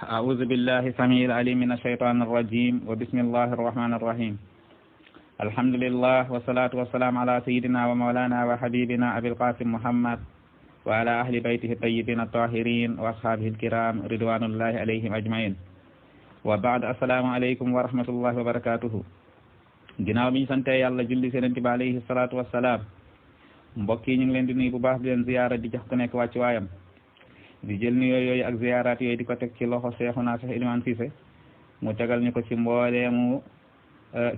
أعوذ بالله السميع العليم من الشيطان الرجيم وبسم الله الرحمن الرحيم الحمد لله والصلاة والسلام على سيدنا ومولانا وحبيبنا أبي القاسم محمد وعلى أهل بيته الطيبين الطاهرين وأصحابه الكرام رضوان الله عليهم أجمعين وبعد السلام عليكم ورحمة الله وبركاته ginnaaw bi ñu sante yàlla julli ci Yonent bi alayhi salaatu wassalaam mbokk yi ñu ngi leen di nuyu bu baax di leen ziyaara di jox ku nekk wàcc waayam di jël nuyoo yooyu ak ziyaaraat yooyu di ko teg ci loxo Seexuna Seex Ilimaan Siise mu tegal ñu ko ci mbooleemu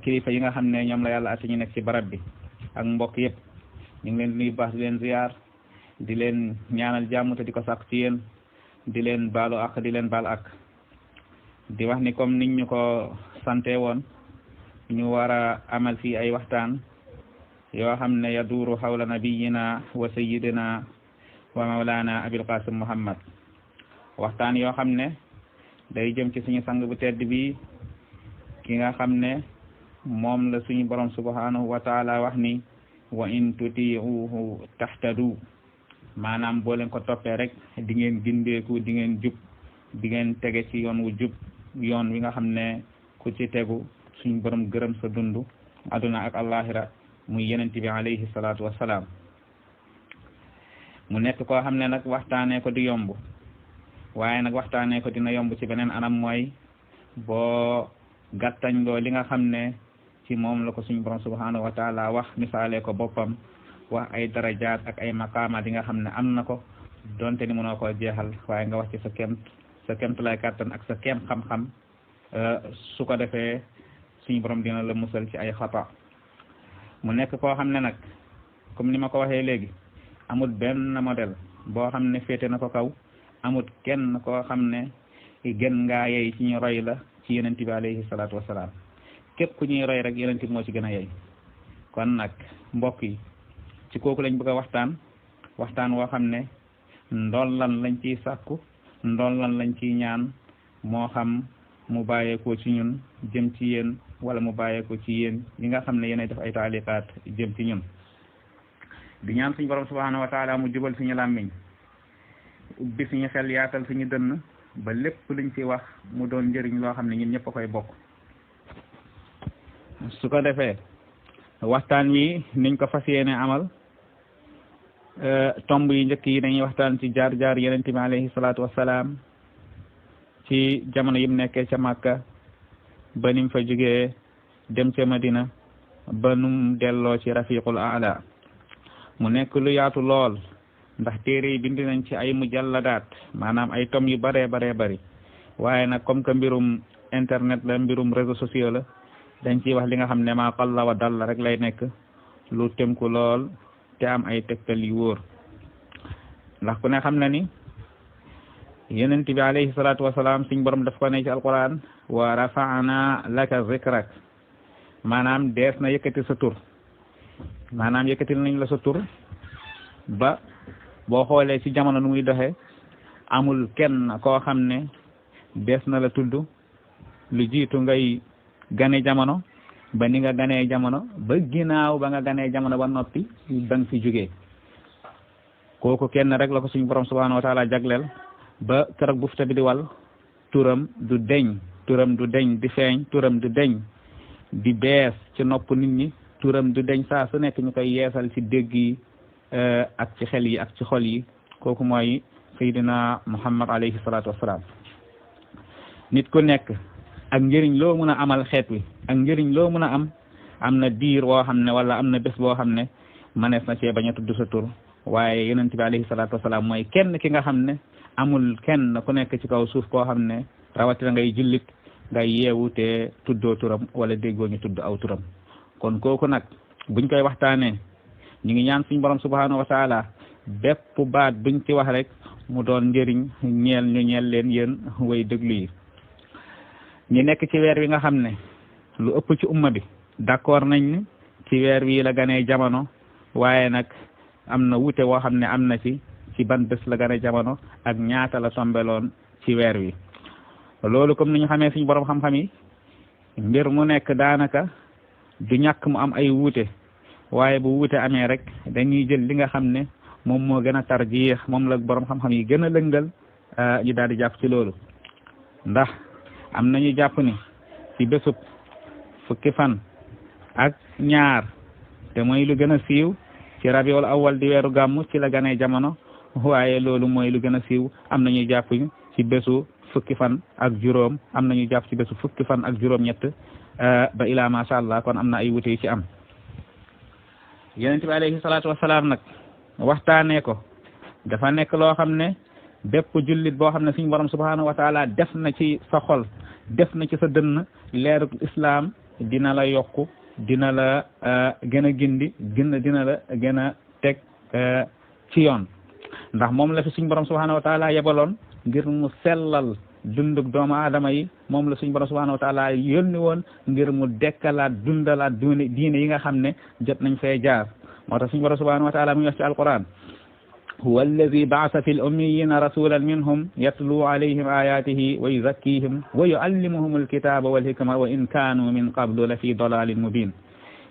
kilifa yi nga xam ne ñoom la yàlla atti ñu nekk ci barab bi ak mbokk yëpp ñu ngi leen di nuyu bu baax di leen ziyaar di leen ñaanal jàmm te di ko sàkk ci yéen di leen baalu ak di leen baal ak di wax ni comme niñ ñu ko sante woon ñu war a amal fii ay waxtaan yoo xam ne yaduuru xawla nabiyina wa sayyidina wa mawlana abil qasim muhammad waxtaan yoo xam ne day jëm ci suñu sang bu tedd bi ki nga xam ne moom la suñu borom subhanahu wa taala wax ni wa in tuti'uhu tahtadu maanaam boo leen ko toppee rek di ngeen gindeeku di ngeen jub di ngeen tege ci yoon wu jub yoon wi nga xam ne ku ci tegu suñu borom gërëm sa dundu aduna ak allahira muy Yonent bi alayhi salaatu wassalaam mu nekk koo xam ne nag waxtaanee ko di yomb waaye nag waxtaanee ko dina yomb ci beneen anam mooy boo gàttañ loo li nga xam ne ci moom la ko suñu borom subhanahu wa taala wax misaale ko boppam wax ay darajaat ak ay maqaamaat yi nga xam ne am na ko donte ni mënoo koo jeexal waaye nga wax ci sa kemt lay kàttan ak sa kem xam-xam su ko defee suñu borom dina la musal ci ay xata mu nekk koo xam ne nag comme ni ma ko waxee léegi amul benn modèle boo xam ne féete na ko kaw amul kenn koo xam ne gën ngaa yey ci ñu roy la ci Yonent bi alayhi salaatu wassalaam képp ku ñuy roy rek Yonent bi moo ci gën a yey kon nag mbokk yi ci kooku lañ bëgg a waxtaan woo xam ne ndollan lañ ciy sàkku ndollan lañ ciy ñaan moo xam mu bàyyeekoo ci ñun jëm ci yéen wala mu bàyyeekoo ci yéen ñi nga xam ne yéenay def ay taaliqaat jëm ci ñun di ñaan suñu borom subhanahu wa taala mu jubal suñu làmmiñ ubbi suñu xel yaatal suñu dënn ba lépp luñ ci wax mu doon njëriñ loo xam ne ñun ñëpp a koy bokk su ko defee waxtaan wi niñ ko fas yéene amal tomb yi njëkk yi dañuy waxtaan ci jaar Yonent bi alayhi salaatu wassalaam ci jamono yim nekkee ca Makka ba nim fa jógee dem ca Madina ba num delloo ci rafiqul aala mu nekk lu yaatu lool ndax téere yi bind nañ ci ay mujalladaat maanaam ay tom yu baree bari waaye nag comme que mbirum internet la mbirum réseaux sociaux la dañ ciy wax li nga xam ne maa qalla wa dalla rek lay nekk lu tënku lool te am ay tegtal yu wóor ndax ku ne xam na ni Yonent bi alayhi salaatu wasalaam suñ borom daf ko ne ci alquran wa rafa'na laka zikrak maanaam dees na yëkkati sa tur maanaam yëkkatil nañ la sa tur ba boo xoolee ci jamono nu muy doxee amul kenn koo xam ne dees na la tudd lu jiitu ngay gane jamono ba ni nga ganee jamono ba ginnaaw ba nga ganee jamono ba noppi ba nga fi jógee kooku kenn rek la ko suñ borom subhanahu wa taala jagleel ba keroog bufta bi di wal turam du deñ di feeñ turam du deñ di bees ci nopp nit ñi turam du deñ saa su nekk ñu koy yeesal ci dégg yi ak ci xel yi ak ci xol yi kooku mooy Seydina Muhammad alayhi salaatu wassalaam nit ku nekk ak njëriñ loo mën a amal xeet wi ak njëriñ loo mën a am na diir woo xam ne wala am na bés boo xam ne manees na cee bañ a tudd sa tur waaye Yonent bi alayhi salaatu wassalaam mooy kenn ki nga xam ne amul kenn ku nekk ci kaw suuf koo xam ne rawatina ngay jullit ngay yeewu te tuddoo turam wala déggoo ñu tudd aw turam kon kooku nag buñ koy waxtaanee ñu ngi ñaan suñu borom subhanahu wa taala bépp baat buñ ci wax rek mu doon njëriñ ñeel leen yéen way déglu yi ñi nekk ci weer wi nga xam ne lu ëpp ci umma bi d'accord nañ ni ci weer wi la ganee jamono waaye nag am na wuute woo xam ne am na ci ban bés la ganee jamono ak ñaata la tombeloon ci weer wi loolu comme ni ñu xamee suñu borom xam-xam yi mbir mu nekk daanaka du ñàkk mu am ay wuute waaye bu wuute amee rek dañuy jël li nga xam ne moom moo gën a tarjiix moom la borom xam-xam yi gën a lëngal ñu daal di jàpp ci loolu ndax am nañu jàpp ni ci bésub fukki fan ak ñaar te mooy lu gën a siiw ci rabiul awwal di weeru gàmmu ci la ganee jamono waaye loolu mooy lu gën a siiw am nañu jàpp ci bésu fukki fan ak juróom am nañu jàpp ci bésu fukki fan ak juróom ñett ba ilaa masha Allah kon am na ay wute yu ci am yonent bi alayhi salaatu wasalaam nag waxtaanee ko dafa nekk loo xam ne bépp jullit boo xam ne suñu borom subhanahu wa taala def na ci sa xol def na ci sa dënn leeruk islam dina la yokku dina la gën a gindi dina la gën a teg ci yoon ndax moom la fi suñu borom subhanahu wa taala yebaloon ngir mu sellal dunduk doomu aadama yi moom la suñu borom subhanahu wa taala yónni woon ngir mu dekkalaat dundalaat diine yi nga xam ne jot nañ fee jaar moo tax suñu borom subhanahu wa taala mu ngi wax ci alquran huwa alladi ba'atha fi l-ummiyina rasulan minhum yatlu alayhim ayatihi wa yuzakkihim wa yuallimuhum alkitaba walhikma wa in kaanu min qablu la fi dalalin mubin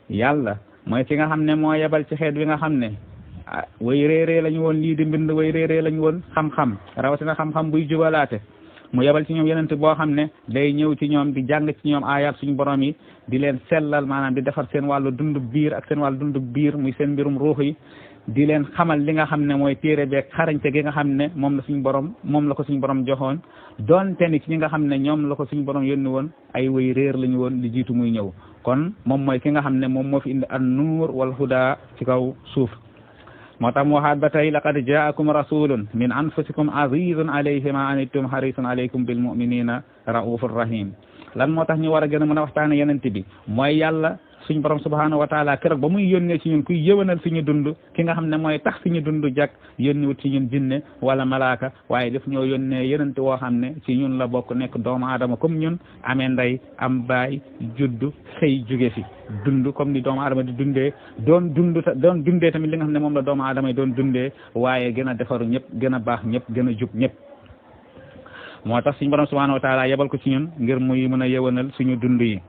yàlla mooy ki nga xam ne moo yebal ci xeet wi nga xam ne way réeree lañu woon lii di mbind way réeree lañu woon xam-xam rawatina xam-xam buy jubalaate mu yebal ci ñoom yenent boo xam ne day ñëw ci ñoom di jàng ci ñoom ayat suñu borom yi di leen sellal maanaam di defar seen wàllu dundu biir ak seen wàllu dundu biir muy seen mbirum ruux yi di leen xamal li nga xam ne mooy téere beeg xarañte gi nga xam ne moom la ko suñu borom joxoon doonte ni ci ñi nga xam ne ñoom la ko suñu borom yónni woon ay way réer lañu woon li jiitu muy ñëw kon moom mooy ki nga xam ne moom moo fi indi an nuur wal huda ci kaw suuf moo tax mu waxaat ba tey laqad jaakum rasulun min anfusikum azizun alayhi ma anittum harisun alaykum bil muminina raufur rahim lan moo tax ñu war a gën a mën a waxtaane yenent bi mooy yàlla suñ borom subhanahu wa taala keroog ba muy yónnee ci ñun kuy yëwanal suñu dund ki nga xam ne mooy tax suñu dund jag yónniwut ci ñun jinne wala malaaka waaye daf ñoo yónnee yenent woo xam ne ci ñun la bokk nekk doomu aadama comme ñun amee ndey am baay juddu xëy jóge fi dund comme ni doomu aadama di dundee doon dundee tamit li nga xam ne moom la doomu aadama yi doon dundee waaye gën a defaru ñëpp gën a baax ñëpp gën a jub ñëpp moo tax suñu borom subhanahu wa taala yebal ko ci ñun ngir muy mën a yëwanal suñu dund yi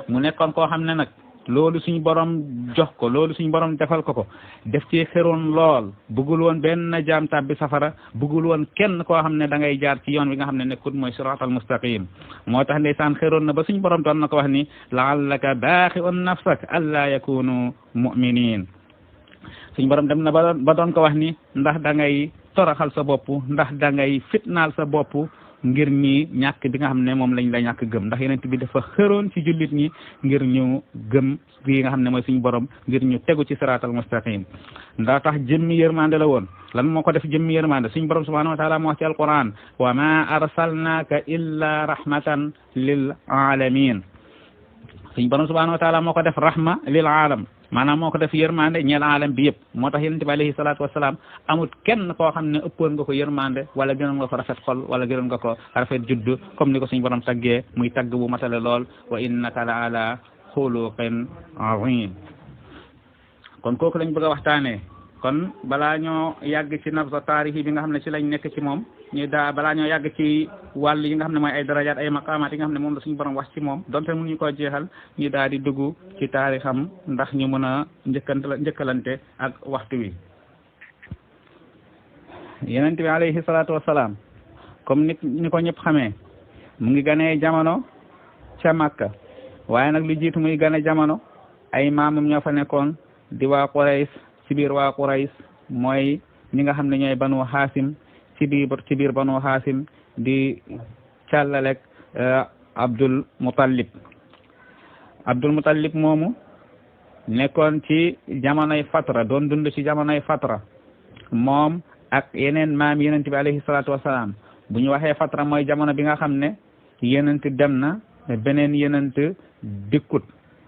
mu nekkoon koo xam ne nag loolu suñu borom jox ko loolu suñu borom defal ko def ci xeroon lool bëggul woon benn jaam tàbbi safara bëggul woon kenn koo xam ne da ngay jaar ci yoon wi nga xam ne nekkut mooy siratal mustaqim moo tax ndeysaan xeroon na ba suñu borom doon na ko wax ni laallaka baaxi'un nafsak alla yakunu mu'minin suñu borom dem na ba doon ko wax ni ndax da ngay toraxal sa bopp ndax da ngay fitnaal sa bopp ngir ñi ñàkk bi nga xam ne moom lañ la ñàkk gëm ndax yeneen bi dafa xëroon ci jullit ñi ngir ñu gëm yi nga xam ne mooy suñu borom ngir ñu tegu ci siratal mustaqim ndax tax jëmmi yërmande la woon lan moo ko def jëmmi yërmande suñu borom subhanahu wa taala moo wax ci alquran wa ma arsalnaka illa rahmatan lil alamin suñu borom subhanahu wa taala moo ko def rahma lil alam maanaam moo ko def yërmande ñeel alam bi yëpp moo tax yonent bi alayhi salaatu wasalaam amut kenn koo xam ne ëppoon nga ko yërmande wala gënoon nga ko rafet xol wala gënoon nga ko rafet juddu comme ni ko suñu borom taggee muy tagg bu matale lool wa innaka la ala xuluqin azim kon kooku lañ bëgg a waxtaanee kon balaa ñoo yàgg ci nabza taarixi bi nga xam ne ci lañ nekk ci moom balaa ñoo yàgg ci wàll yi nga xam ne mooy ay darajaat ay maqaamaat yi nga xam ne moom la suñu borom wax ci moom donte mënuñu koo jeexal ñu daal di dugg ci taarixam ndax ñu mën a njëkkalante ak waxtu wi yonent bi alayhi salaatu wasalaam comme ni ko ñëpp xamee mu ngi ganee jamono ca Makka waaye nag lu jiitu muy gane jamono ay maamam ñoo fa nekkoon di waa Qurays ci biir waa Qurays mooy ñi nga xam ne ñooy banu Haasim ci biir banu Haasim di càllalek Abdul Muttalib moomu nekkoon ci jamonoy fatra doon dund ci jamonoy fatra moom ak yeneen maam yenent bi alayhi salaatu wasalaam bu ñu waxee fatra mooy jamono bi nga xam ne yenent dem na beneen yenent dikkut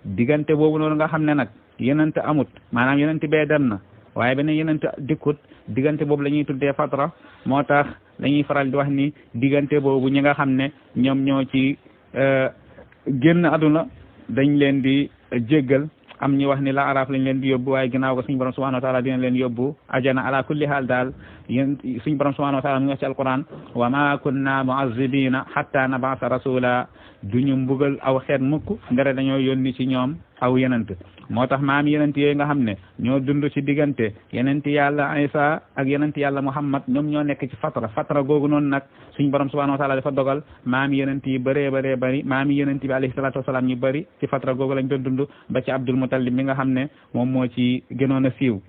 diggante boobu noonu nga xam ne nag yenent amut maanaam yenent bee dem na waaye beneen yenent dikkut diggante boobu la ñuy tuddee fatra moo tax dañuy faral di wax ni diggante boobu ñi nga xam ne ñoom ñoo ci génn aduna dañ leen di jéggal am ñu wax ni la araf lañ leen di yóbbu waaye ginnaaw ko suñu borom subhanahu wa taala dina leen yóbbu ajana ala kulli haal daal yéen suñu borom subhanahu wa taala mu ngi wax ci alquran wa ma kunna mu'azzibina hatta nab'atha rasula duñu mbugal aw xeet mukk ndere dañoo yónni ci ñoom aw yenent moo tax maam yenent yooyu nga xam ne ñoo dund ci diggante yenent yàlla Isa ak yenent yàlla Muhammad ñoom ñoo nekk ci fatra googu noonu nag suñ borom subhanahu wa taala dafa dogal maam yenent yi bëree bëri maam yenent bi alayhi salatu wasalaam ñu bëri ci fatra googu lañ doon dund ba ci Abdul Muttalib mi nga xam ne moom moo ci gënoon a siiw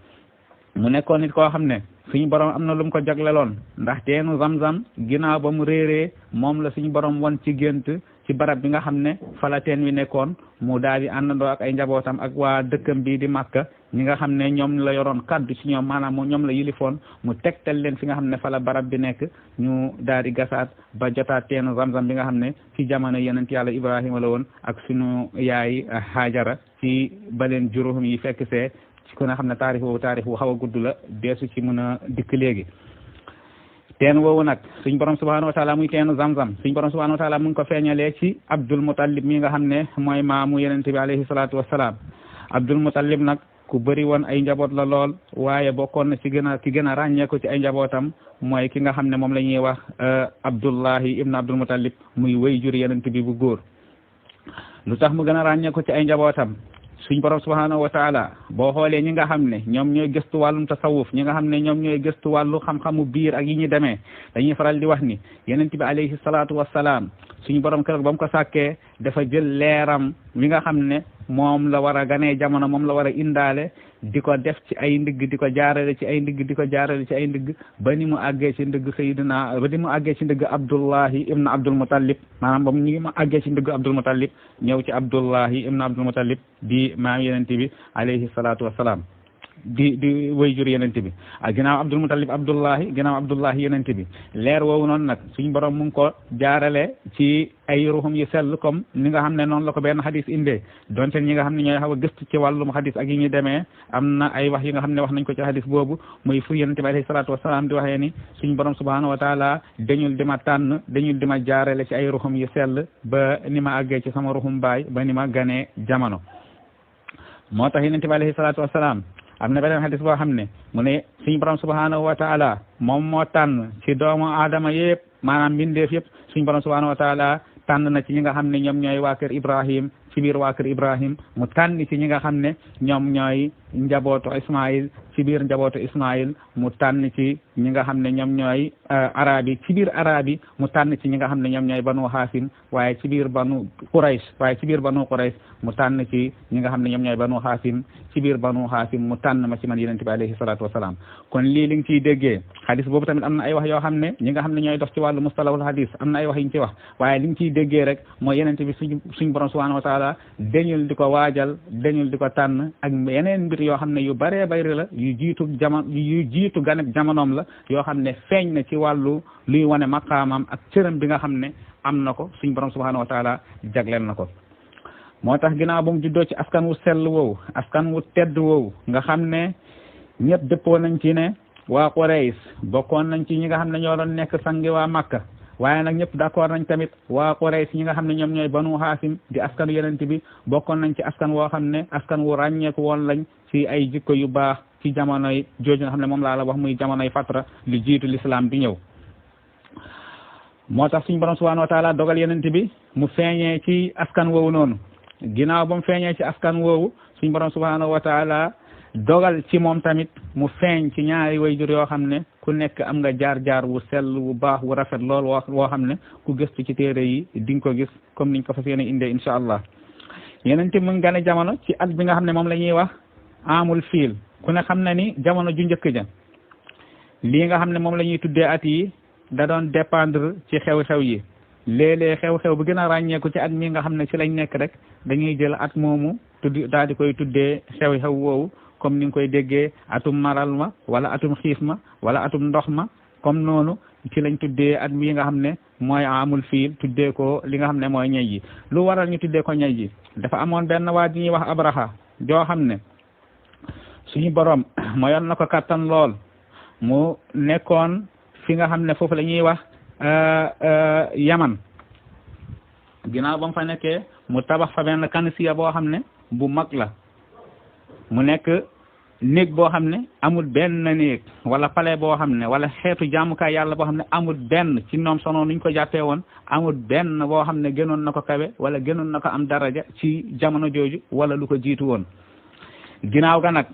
mu nekkoon nit koo xam ne suñu borom am na lu mu ko jagleloon ndax teenu Zamzam ginnaaw ba mu réeree moom la suñu borom won ci gént ci barab bi nga xam ne fala teen wi nekkoon mu daal di àndandoo ak ay njabootam ak waa dëkkam bii di Makka ñi nga xam ne ñoom la yoroon kaddu ci ñoom maanaam ñoom la yilifoon mu tegtal leen fi nga xam ne fala barab bi nekk ñu daal di gasaat ba jotaat teenu Zamzam bi nga xam ne ci jamono yenent yàlla Ibrahima la woon ak suñu yaay Hajara ci baleen juróom yi fekk see ku ne xam ne taarix woowu xaw a gudd la deesu ci mën a dikk léegi teen woowu nag suñ borom subhanahu wa taala muy teenu Zamzam suñ borom subhanahu wa taala mu ngi ko feeñalee ci Abdul Muttalib mi nga xam ne mooy maamu yenente bi alayhi salaatu wassalaam Abdul Muttalib nag ku bëri woon ay njaboot la lool waaye bokkoon na ci gën a ràññee ko ci ay njabootam mooy ki nga xam ne moom la ñuy wax Abdullahi ibn Abdul Muttalib muy wéy jur yenente bi bu góor lu tax mu gën a ràññee ko ci ay njabootam suñ borom subhanahu wa taala boo xoolee ñi nga xam ne ñoom ñooy gëstu wàllum tasawuf ñi nga xam ne ñoom ñooy gëstu wàllu xam-xamu biir ak yi ñu demee dañuy faral di wax ni yenent bi alayhi salaatu wassalaam suñu borom keroog ba mu ko sàkkee dafa jël leeram mi nga xam ne moom la war a ganee jamono moom la war a indaale di ko def ci ay ndigg di ko jaarale ci ay ndigg di ko jaarale ci ay ndigg ba ni mu àggee ci ndigg Sayyidina ba ni mu àggee ci ndigg Abdullahi ibn Abdul Muttalib maanaam ba mu ngi ma àggee ci ndigg Abdul Muttalib ñëw ci Abdullahi ibn Abdul Muttalib di maam yenente bi alayhi salaatu wassalaam di way jur yenente bi ak ginnaaw Abdul Muttalib Abdullahi yenente bi leer woowu noonu nag suñ borom mu ngi ko jaarale ci ay ruxum yu sell comme ni nga xam ne noonu la ko benn xadis indee donte ñi nga xam ne ñooy xaw a gëstu ci wàllum xadis ak yi ñu demee am na ay wax yi nga xam ne wax nañ ko ci xadis boobu muy fu yenente bi alayhi salaatu wasalaam di waxee ni suñ borom subhanahu wa taala dañul di ma tànn dañul di ma jaarale ci ay ruxum yu sell ba ni ma àggee ci sama ruxum baay ba ni ma ganee jamono moo tax yenente bi alayhi salaatu wasalaam am na beneen xadis boo xam ne mu ne suñu borom subhanahu wa taala moom moo tànn ci doomu aadama yëpp maanaam mbindeef yëpp suñu borom subhanahu wa taala tànn na ci ñi nga xam ne ñoom ñooy waa kër Ibrahim ci biir waa kër Ibrahim mu tànn ci ñi nga xam ne ñoom ñooy njabootu Ismaïl ci biir njabootu Ismaïl mu tànn ci ñi nga xam ne ñoom ñooy arab yi ci biir arab yi mu tànn ci ñi nga xam ne ñoom ñooy banu Haasim waaye ci biir banu Quraysh mu tànn ci ñi nga xam ne ñoom ñooy banu Haasim ci biir banu Haasim mu tànn ma ci man yenente bi alayhi salaatu wasalaam kon lii li nga ciy déggee xadis boobu tamit am na ay wax yoo xam ne ñi nga xam ne ñooy dox ci wàllu mustalahul hadis am na ay wax yi ñu ci wax waaye li nga ciy déggee rek mooy yenente bi suñ borom subhanahu wa taala dañul di ko waajal dañul di ko tànn ak yeneen mbir yoo xam ne yu bëree bëri la yu jiitu ganeb jamonoom la yoo xam ne feeñ na ci wàllu luy wane maqaamam ak cëram bi nga xam ne am na ko suñ borom subhanahu wa taala jagleel na ko moo tax ginnaaw ba mu juddoo ci askan wu sell woowu askan wu tedd woowu nga xam ne ñëpp dëppoo nañ ci ne waa Quraysh bokkoon nañ ci ñi nga xam ne ñoo doon nekk sangi waa Makka waaye nag ñëpp d'accord nañ tamit waa Quraysh ñi nga xam ne ñoom ñooy banu Haasim di askanu yenente bi bokkoon nañ ci askan woo xam ne askan wu ràññeeku woon lañ ci ay jikko yu baax ci jamonoy jooju nga xam ne moom laa la wax muy jamonoy fatra lu jiitu l'islam di ñëw moo tax suñu borom subhanahu wa taala dogal yenente bi mu feeñee ci askan woowu noonu ginnaaw ba mu feeñee ci askan woowu suñu borom subhanahu wa taala dogal ci moom tamit mu feeñ ci ñaari wayjur yoo xam ne ku nekk am nga jaar-jaar wu sell wu baax wu rafet lool woo xam ne ku gëstu ci téere yi di nga ko gis comme niñ ko fas yéene indee incha allah yenente mu ngi gane jamono ci at bi nga xam ne moom la ñuy wax amul fiil ku ne xam na ni jamono ju njëkk ja lii nga xam ne moom la ñuy tuddee at yi da doon dépendre ci xew-xew yi léeg-léeg xew-xew bu gën a ràññeeku ci at mi nga xam ne ci lañ nekk rek dañuy jël at moomu daal di koy tuddee xew-xew woowu comme ni nga koy déggee atum maral ma wala atum xiif ma wala atum ndox ma comme noonu ci lañ tuddee at mi nga xam ne mooy amul fiil tuddee ko li nga xam ne mooy ñay ji lu waral ñu tuddee ko ñay ji dafa amoon benn waa ji ñuy wax Abraha joo xam ne suñu borom mayoon na ko kattan lool mu nekkoon fi nga xam ne foofu la ñuy wax Yaman ginnaaw ba mu fa nekkee mu tabax fa benn kanisiya boo xam ne bu mag la mu nekk néeg boo xam ne amul benn néeg wala palais boo xam ne wala xeetu jaamukaay yàlla boo xam ne amul benn ci ñoom sono nuñ ko jàppee woon amul benn boo xam ne gënoon na ko kawe wala gënoon na ko am daraja ci jamono jooju wala lu ko jiitu woon ginnaaw ga nag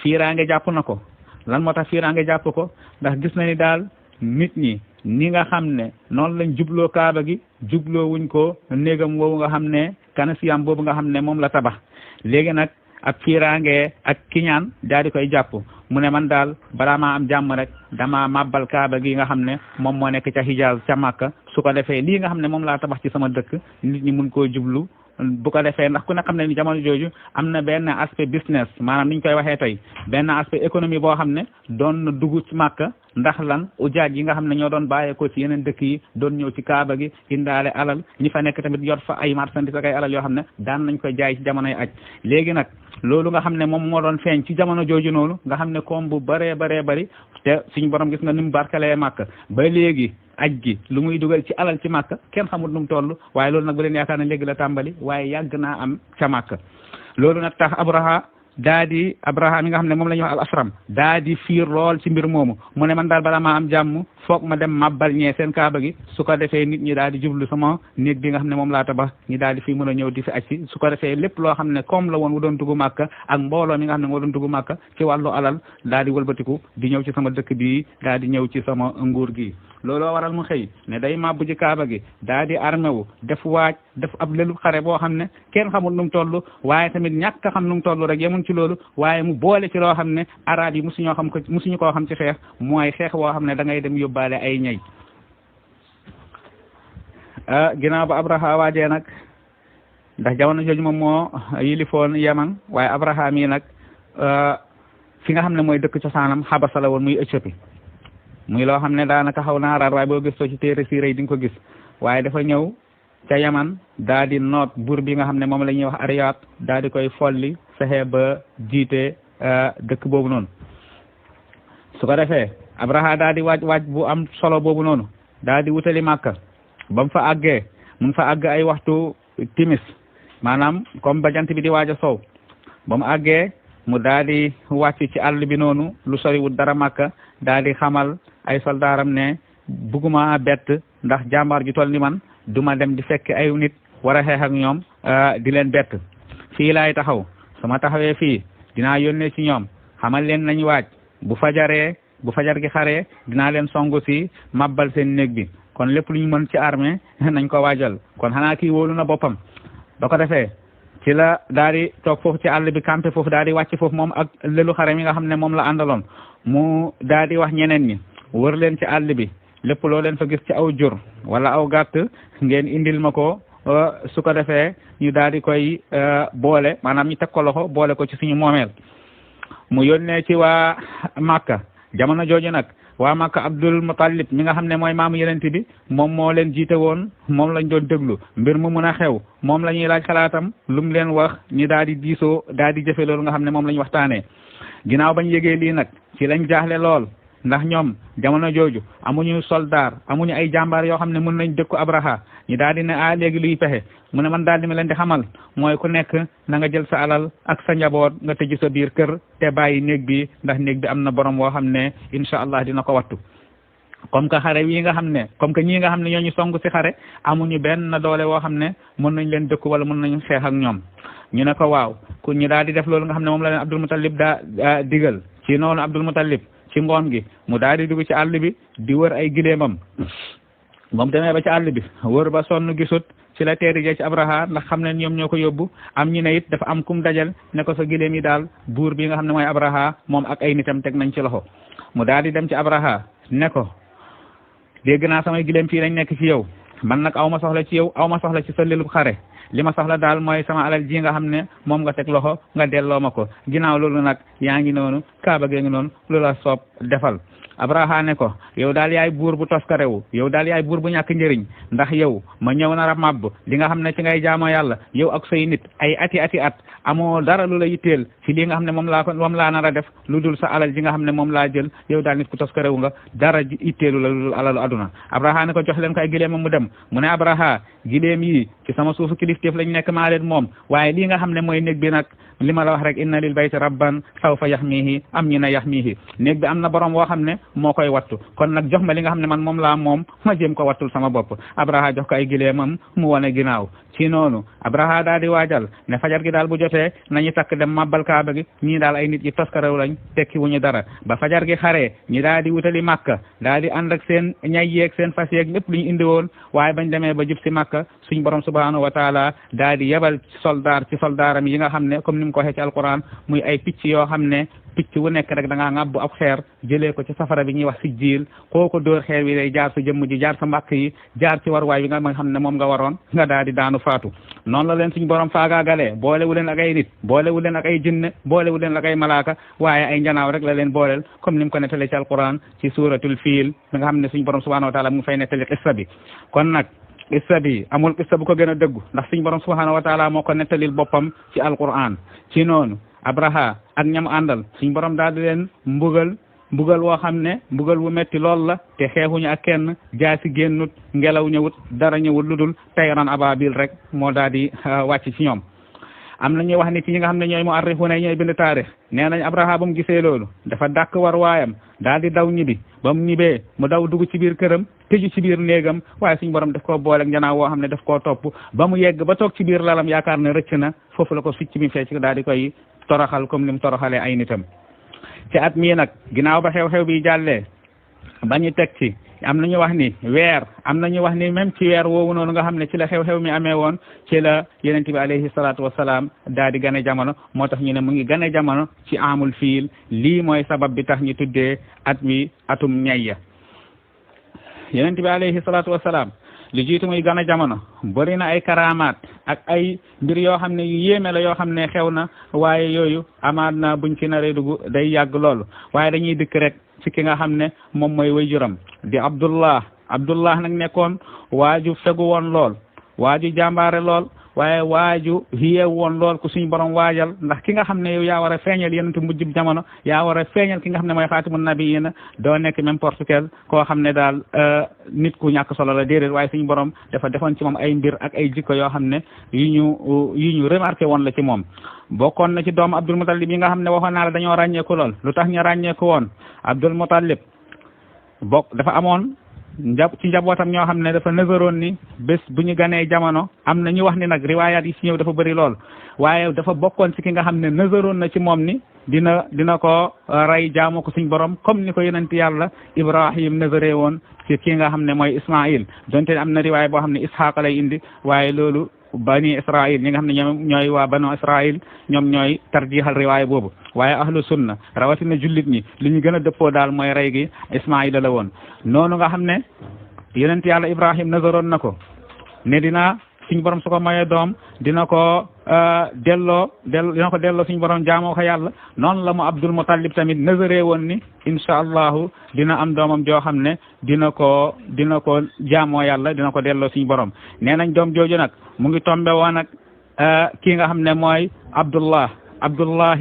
fiiraange jàpp na ko lan moo tax fiiraange jàpp ko ndax gis na ni daal nit ñi ni nga xam ne noonu lañ jubloo kaaba gi jubloo wuñ ko néegam woowu nga xam ne kanasiyam boobu nga xam ne moom la tabax léegi nag ak fiiraange ak kiñaan daal di koy jàpp mu ne man daal balaa maa am jàmm rek dama màbbal kaaba gi nga xam ne moom moo nekk ca Hijaz ca Makka su ko defee lii nga xam ne moom laa tabax ci sama dëkk nit ñi mun koo jublu bu ko defee ndax ku ne xam ne ni jamono jooju am na benn aspect business maanaam ni ñu koy waxee tey benn aspect économie boo xam ne doon na dugg ci Makka ndax lan ujaaj yi nga xam ne ñoo doon bàyyeekoo ci yeneen dëkk yi doon ñëw ci kaaba gi indaale alal ñi fa nekk tamit yor fa ay marchandise ak ay alal yoo xam ne daan nañ koy jaay ci jamonoy aj léegi nag loolu nga xam ne moom moo doon feeñ ci jamono jooju noonu nga xam ne koom bu bëree bëri te suñu borom gis nga ni mu barkalee Makka ba léegi aj gi lu muy dugal ci alal ci Makka kenn xamul nu mu toll waaye loolu nag bu leen yaakaar ne léegi la tàmbali waaye yàgg naa am ca Makka loolu nag tax Abraha mi nga xam ne moom la ñuy wax al asram daa di fiir lool ci mbir moomu mu ne man daal bala maa am jàmm foog ma dem mabbal ñee seen kaaba gi su ko defee nit ñi daal di jublu sama néeg bi nga xam ne moom laa tabax ñi daal di fii mën a ñëw di fi aj si su ko defee lépp loo xam ne comme la woon wu doon dugg Makka ak mbooloo mi nga xam ne moo doon dugg Makka ci wàllu alal daal di wëlbatiku di ñëw ci sama dëkk bii daal di ñëw ci sama nguur gi looloo waral mu xëy ne day mabbu ci kaaba gi daal di armé wu def waaj def ab lelu xare boo xam ne kenn xamul nu mu toll waaye tamit ñàkk a xam nu mu toll rek yemun ci loolu waaye mu boole ci loo xam ne arab yi musuñu koo xam ci xeex mooy xeex boo xam ne da ngay dem yóbbaale ay ñay ginnaaw ba Abraha waajee nag ndax jamono jooju moom moo yilifoon Yaman waaye Abraha mii nag fi nga xam ne mooy dëkk cosaanam Xabasa la woon muy Éthiopie muy loo xam ne daanaka xaw naa raar waaye boo gëstoo ci téere siira yi di nga ko gis waaye dafa ñëw ca Yaman daa di noot buur bi nga xam ne moom la ñuy wax Ariyaat daa di koy folli fexe ba jiite dëkk boobu noonu su ko defee Abraha daa di waaj bu am solo boobu noonu daa di wutali Makka ba mu fa àggee mu fa àgg ay waxtu timis maanaam comme ba jant bi di waaj a sow ba mu àggee mu daa di wàcc ci àll bi noonu lu soriwut dara Makka daa di xamal ay soldaaram ne bugguma bett ndax jàmbaar ju toll ni man duma dem di fekk ay nit war a xeex ak ñoom di leen bett fii laay taxaw sama taxawee fii dinaa yónnee ci ñoom xamal leen nañ waaj bu fajar gi xaree dinaa leen songu si mabbal seen néeg bi kon lépp lu ñu mën ci armée nañ ko waajal kon xanaa kii wóolu na boppam ba ko defee ci la daal di toog foofu ci àll bi campé foofu daal di wàcc foofu moom ak lelu xare mi nga xam ne moom la àndaloon mu daal di wax ñeneen ñi wër leen ci àll bi lépp loo leen fa gis ci aw jur wala aw gàtt ngeen indil ma ko su ko defee ñu daal di koy boole maanaam ñu teg ko loxo boole ko ci suñu moomeel mu yónnee ci waa Makka jamono jooju nag waa Makka Abdul Muttalib mi nga xam ne mooy maamu yenent bi moom moo leen jiite woon moom lañ doon déglu mbir mu mun a xew moom la ñuy laaj xalaatam lu mu leen wax ñi daal di diisoo daal di jëfe loolu nga xam ne moom la ñu waxtaanee ginnaaw bañ yégee lii nag ci lañ jaaxle lool ndax ñoom jamono jooju amuñu soldaar amuñu ay jàmbaar yoo xam ne mën nañ dëkku Abraha ñi daal di ne léegi luy pexe mu ne man daal di ma leen di xamal mooy ku nekk na nga jël sa alal ak sa njaboot nga tëju sa biir kër te bàyyi néeg bi ndax néeg bi am na borom woo xam ne incha allah dina ko wattu comme que xare ñii nga xam ne ñoo ñu song si xare amuñu benn doole woo xam ne mën nañ leen dëkku wala mën nañ xeex ak ñoom ñu ne ko waaw ku ñu daal di def loolu nga xam ne moom la leen Abdul Muttalib daa digal ci noonu Abdul Muttalib ci ngoon gi mu daal di dugg ci àll bi di wër ay gileemam ba mu demee ba ci àll bi wër ba sonn gisut ci la teeri jee ci Abraha ndax xam ne ñoom ñoo ko yóbbu am ñu ne it dafa am kum dajal ne ko sa gileem yi daal buur bi nga xam ne mooy Abraha moom ak ay nitam teg nañ ci loxo mu daal di dem ci Abraha ne ko dégg naa samay gileem fii lañ nekk ci yow man nag aw ma soxla ci yow aw ma soxla ci sa lelub xare li ma soxla daal mooy sama alal ji nga xam ne moom nga teg loxo nga delloo ma ko ginnaaw loolu nag yaa ngi noonu kaaba gee ngi noonu lu la soob defal Abraha ne ko yow daal yaay buur bu toskarewu yow daal yaay buur bu ñàkk njëriñ ndax yow ma ñëw nar a màbb li nga xam ne ci ngay jaamoo yàlla yow ak say nit ay ati at amoo dara lu la yitteel ci li nga xam ne moom laa nar a def lu dul sa alal ji nga xam ne moom laa jël yow daal nit ku toskarewu nga dara yitteelu la lu dul alalu aduna Abraha ne ko jox leen ko ay gileem mu dem mu ne Abraha gileem yi ci sama suufu kilifteef lañ nekk maa leen moom waaye lii nga xam ne mooy néeg bi nag li ma la wax rek inna lil bayti rabban sawfa yaxmihi am ñi na yaxmihi néeg bi am na borom woo xam ne moo koy wattu kon nag jox ma li nga xam ne man moom laa moom ma jéem ko wattul sama bopp Abraha jox ko ay gileemam mu wane ginnaaw ci noonu Abraha daal di waajal ne fajar gi daal bu jotee nañu takk dem màbbal kaaba gi ñii daal ay nit yi toskarew lañ tekki wuñu dara ba fajar gi xaree ñi daal di wutali Makka daal di ànd ak seen ñay yeeg seen fas yeeg lépp lu ñu indi woon waaye bañ demee ba jub si Makka suñ borom subhanahu wa taala daal di yebal soldaar ci soldaaram yi nga xam ne comme ni mu ko waxee ci alquran muy ay picc yoo xam ne picc wu nekk rek da ngaa ŋàbbu ab xeer jëlee ko ci safara bi ñuy wax si jiil kooko dóor xeer wi day jaar sa jëmm ji jaar sa mbàkk yi jaar ci warwaay bi nga xam ne moom nga waroon nga daal di daanu faatu noonu la leen suñ borom faagaagalee boolewu leen ak ay nit boolewu leen ak ay jinne boolewu leen ak ay malaaka waaye ay njanaaw rek la leen booleel comme ni mu ko nettalee ci alquran ci suratul fiil bi nga xam ne suñ borom subhanahu wa taala mu fay nettali qissa bi kon nag qissa bi amul qissa bu ko gën a dëggu ndax suñ borom subhanahu wa taala moo ko nettalil boppam ci alquran ci noonu Abraha ak ñam àndal suñ borom daal di leen mbugal woo xam ne mbugal wu metti lool la te xeexuñu ak kenn jaasi génnut ngelaw ñëwut dara ñëwut lu dul tayran ababil rek moo daal di wàcc ci ñoom am na ñuy wax ni ci ñi nga xam ne ñooy mu arrixuuna ñooy bind taarix nee nañ Abraha ba mu gisee loolu dafa dàkk war waayam daal di daw ñibbi ba mu ñibbee mu daw dugg ci biir këram tëju ci biir néegam waaye suñu borom daf koo booleeg njanaaw woo xam ne daf koo topp ba mu yegg ba toog ci biir lalam yaakaar ne rëcc na foofu la ko ficc mi fecc daal di koy toroxal comme ni mu toroxalee ay nitam ci at mii nag ginnaaw ba xew-xew bi jàllee ba ñu teg ci am na ñu wax ni weer am na ñu wax ni même ci weer woowu noonu nga xam ne ci la xew-xew mi amee woon ci la yonent bi alayhi salaatu wasalaam daal di gane jamono moo tax ñu ne mu ngi gane jamono ci amul fiil lii mooy sabab bi tax ñu tuddee at mi atum ñayya yonent bi alayhi salaatu wasalaam li jiitu muy gane jamono bëri na ay karamaat ak ay mbir yoo xam ne yu yéeme la yoo xam ne xew na waaye yooyu amaat na buñ ci naree dugg day yàgg loolu waaye dañuy dikk rek ci ki nga xam ne moom mooy waajuram di Abdullah nag nekkoon waaju fegu woon lool waaju jàmbaare lool waaye waaju hiyew woon lool ku suñu borom waajal ndax ki nga xam ne yow yaa war a feeñal yenentu mujjub jamono yaa war a feeñal ki nga xam ne mooy xaatimun nabiyiina doo nekk n'importe quel koo xam ne daal nit ku ñàkk solo la déedéet waaye suñu borom dafa defoon ci moom ay mbir ak ay jikko yoo xam ne yu ñu remarqué woon la ci moom bokkoon na ci doomu Abdul Muttalib yi nga xam ne waxoon naa la dañoo ràññeeku lool lu tax ñu ràññeeku woon Abdul Muttalib dafa amoon ci njabootam ñoo xam ne dafa nësaroon ni bés bu ñu ganee jamono am na ñu wax ni nag riwaayaat yi ci ñëw dafa bëri lool waaye dafa bokkoon ci ki nga xam ne nësaroon na ci moom ni dina ko rey jaamu ko suñ borom comme ni ko yonent yàlla Ibrahim nësaree woon ci ki nga xam ne mooy Ismaïl donte am na riwaay boo xam ne Ishaq lay indi waaye loolu bani Israil ñi nga xam ne ñoom ñooy waa banu Israil ñoom ñooy tarjixal riwaay boobu waaye ahlu sunna rawatina jullit ñi li ñu gën a dëppoo daal mooy rey gi Ismaïla la woon noonu nga xam ne yonent yàlla Ibrahim nazaroon na ko ne dina suñ borom su ko mayee doom dina ko delloo suñ borom jaamoo ko yàlla noonu la mu Abdul Muttalib tamit nazaree woon ni incha allahu dina am doomam joo xam ne dina ko jaamoo yàlla dina ko delloo suñ borom nee nañ doom jooju nag mu ngi tombe woon nag kii nga xam ne mooy Abdullah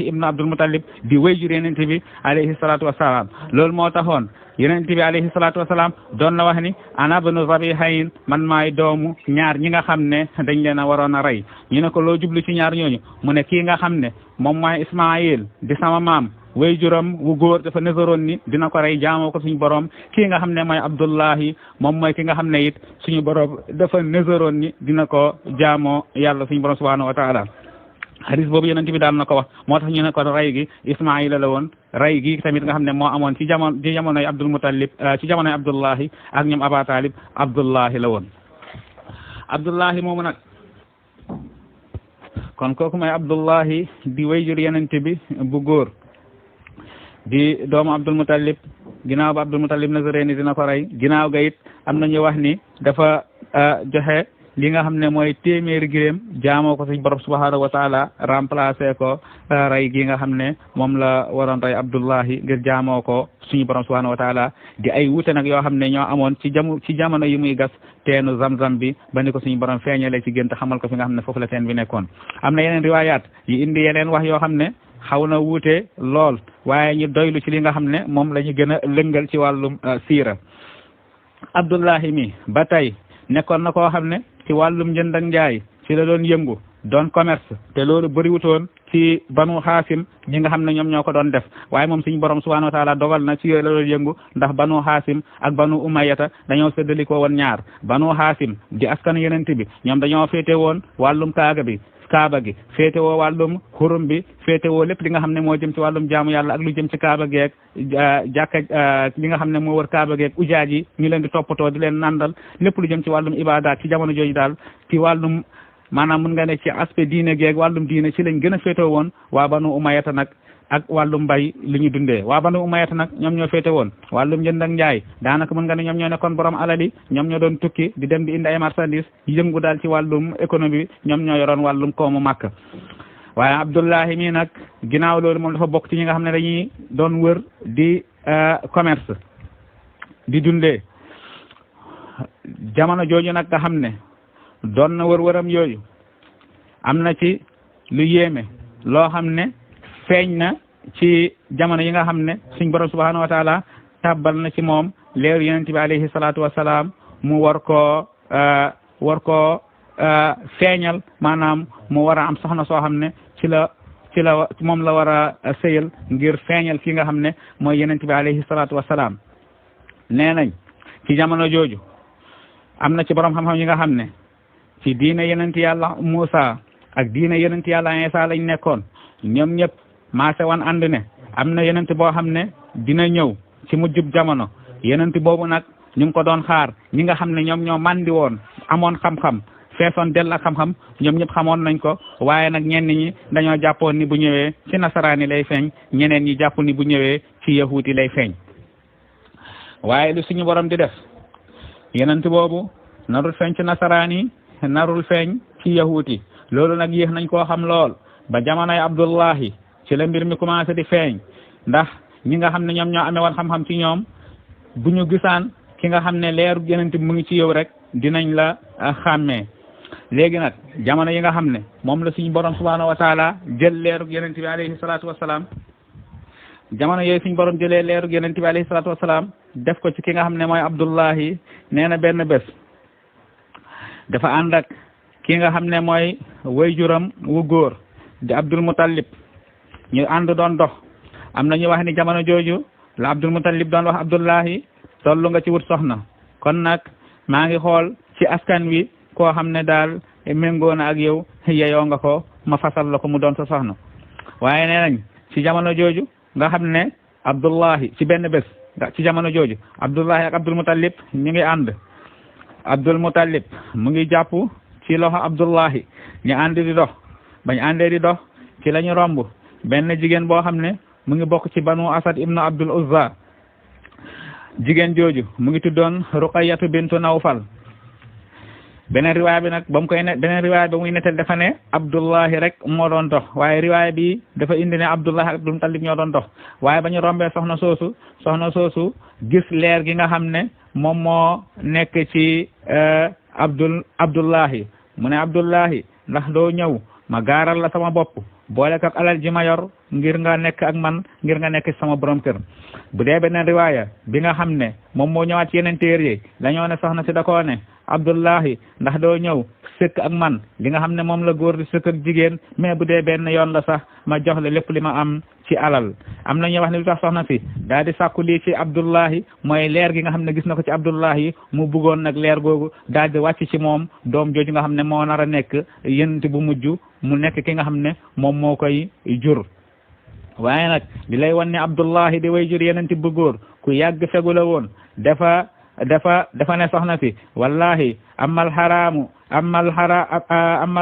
ibn Abdul Muttalib di wéyjur yonent bi alayhi salaatu wasalaam loolu moo taxoon yonent bi alayhi salaatu wasalaam doon na wax ni ana bnu zabihayn man maay doomu ñaar ñi nga xam ne dañ leen a waroon a rey ñu ne ko loo jublu ci ñaar ñooñu mu ne kii nga xam ne moom mooy Ismaïl di sama maam wéyjuram wu góor dafa nazaroon ni dina ko rey jaamoo ko suñu borom kii nga xam ne mooy Abdullahi moom mooy ki nga xam ne it suñu borom dafa nazaroon ni dina ko jaamoo yàlla suñu borom subhanahu wa taala hadis boobu yonent bi daal na ko wax moo tax ñu ne ko rey gi Ismaïla la woon rey gi tamit nga xam ne moo amoon ci jamonoy Abdul Muttalib ci jamonoy Abdullahi ak ñoom Aba Talib Abdullahi la woon Abdullahi moomu nag kon kooku mooy Abdullahi di wéyjur yonent bi bu góor di doomu Abdul Muttalib ginnaaw ba Abdul Muttalib nazaree ni dina ko rey ginnaaw ga it am na ñu wax ni dafa joxe li nga xam ne mooy téeméeri giléem jaamoo ko suñ borom subhanahu wa taala remplacé ko rey gi nga xam ne moom la waroon rey Abdullahi ngir jaamoo ko suñu borom subhanahu wa taala di ay wuute nag yoo xam ne ñoo amoon ci jamono yi muy gas teenu Zamzam bi ba ni ko suñu borom feeñalee ci gént xamal ko fi nga xam ne foofu la teen bi nekkoon. am na yeneen riwaayaat yi indi yeneen wax yoo xam ne xaw na wuute lool waaye ñu doylu ci li nga xam ne moom la ñu gën a lëngal ci wàllum siira. Abdullahi mi ba tey nekkoon na koo xam ne ci wàllum njënd ak njaay ci la doon yëngu doon commerce te loolu bëriwutoon ci banu xaasim ñi nga xam ne ñoom ñoo ko doon def waaye moom suñu borom subhanahu wa taala dogal na ci yooyu la doon yëngu ndax banu xaasim ak banu umayata dañoo séddalikoo woon ñaar banu xaasim di askanu yenent bi ñoom dañoo féete woon wàllum kaaba gi féete woo wàllum xurum bi féete woo lépp li nga xam ne moo jëm ci wàllum jaamu yàlla ak lu jëm ci kaaba geeg jàkka li nga xam ne moo wër kaaba geeg ujaaj yi ñu leen di toppatoo di leen nandal lépp lu jëm ci wàllum ibadaat ci jamono jooju daal ci wàllum maanaam mun nga ne ci aspect diine geeg wàllum diine ci lañ gën a féetewoo woon waa banu umayata nag ak wàllum mbay li ñu dundee waa banu umayata nag ñoom ñoo féete woon wàllum jënd ak njaay daanaka mun nga ne ñoom ñoo nekkoon borom alali ñoom ñoo doon tukki di dem di indi ay marchandise yëngu daal ci wàllum économie ñoom ñoo yoroon wàllum koomu màkk waaye Abdullahi mii nag ginnaaw loolu moom dafa bokk ci ñi nga xam ne dañuy doon wër di commerce di dundee jamono jooju nag nga xam ne doon na wër-wëram yooyu am na ci lu yéeme loo xam ne feeñ na ci jamono yi nga xam ne suñ borom subhanahu wa taala tàbbal na ci moom leeru yonent bi alayhi salaatu wasalaam mu war koo feeñal maanaam mu war a am soxna soo xam ne ci la moom la war a sëyal ngir feeñal ki nga xam ne mooy yonent bi alayhi salaatu wasalaam nee nañ ci jamono jooju am na ci borom xam-xam yi nga xam ne ci diine yonent yàlla Muusa ak diine yonent yàlla Iisa lañ nekkoon ñoom ñëpp maase wan ànd ne am na yonent boo xam ne dina ñëw ci mujjub jamono yonent boobu nag ñu ngi ko doon xaar ñi nga xam ne ñoom ñoo mandi woon amoon xam-xam feesoon dell ak xam-xam ñoom ñëpp xamoon nañ ko waaye nag ñenn ñi dañoo jàppoon ni bu ñëwee ci nasaraani lay feeñ ñeneen ñi jàpp ni bu ñëwee ci yahuudi lay feeñ waaye lu suñu borom di def yonent boobu narul feeñ ci nasaraani narul feeñ ci yahuudi loolu nag yéex nañ koo xam lool ba jamonoy Abdullahi ci la mbir mi commencé di feeñ ndax ñi nga xam ne ñoom ñoo amee woon xam-xam ci ñoom bu ñu gisaan ki nga xam ne leeru yonent bi mu ngi ci yow rek dinañ la xàmmee léegi nag jamono yi nga xam ne moom la suñu borom subhanahu wa taala jël leeru yonent bi alayhi salaatu wasalaam jamono yooyu suñu borom jëlee leeru yonent bi alayhi salaatu wasalaam def ko ci ki nga xam ne mooy Abdullahi nee na benn bés dafa ànd ak ki nga xam ne mooy wayjuram wu góor di Abdul Muttalib ñu ànd doon dox am na ñu wax ni jamono jooju la Abdul Muttalib doon wax Abdullahi tollu nga ci wut soxna kon nag maa ngi xool ci askan wi koo xam ne daal méngoo na ak yow yeyoo nga ko ma fasal la ko mu doon sa soxna waaye nee nañ ci jamono jooju nga xam ne Abdullahi ci benn bés ci jamono jooju Abdullahi ak Abdul Muttalib ñu ngi ànd Abdul Muttalib mu ngi jàpp ci loxo Abdullahi ñu ànd di dox bañ àndee di dox ci la ñu romb benn jigéen boo xam ne mu ngi bokk ci banu Asad ibnu Abdul Uzza jigéen jooju mu ngi tuddoon Ruqayyatu bintu Nawfal beneen riwaay bi nag beneen riwaay ba muy nettal dafa ne Abdullahi rek moo doon dox waaye riwaay bi dafa indi ne Abdullahi ak Abdul Muttalib ñoo doon dox waaye ba ñu rombee soxna soosu gis leer gi nga xam ne moom moo nekk ci Abdullahi mu ne Abdullahi ndax doo ñëw ma gaaral la sama bopp boole ak alal ji ma yor ngir nga nekk ak man ngir nga nekk sama borom kër bu dee beneen riwaaya bi nga xam ne moom moo ñëwaat ci yeneen téere yi dañoo ne soxna si da koo ne Abdullahi ndax doo ñëw sëkk ak man li nga xam ne moom la góor di sëkk ak jigéen mais bu dee benn yoon la sax ma jox la lépp li ma am ci alal am na ñuy wax ne lu tax soxna si daal di sàkku lii ci Abdullahi mooy leer gi nga xam ne gis na ko ci Abdullahi mu bëggoon nag leer googu daal di wàcc ci moom doom jooju nga xam ne moo nar a nekk yonent bu mujj mu nekk ki nga xam ne moom moo koy jur waaye nag li lay wan ne Abdullahi di way jur yonent bu góor ku yàgg fegu la woon dafa ne soxna si wallahi amal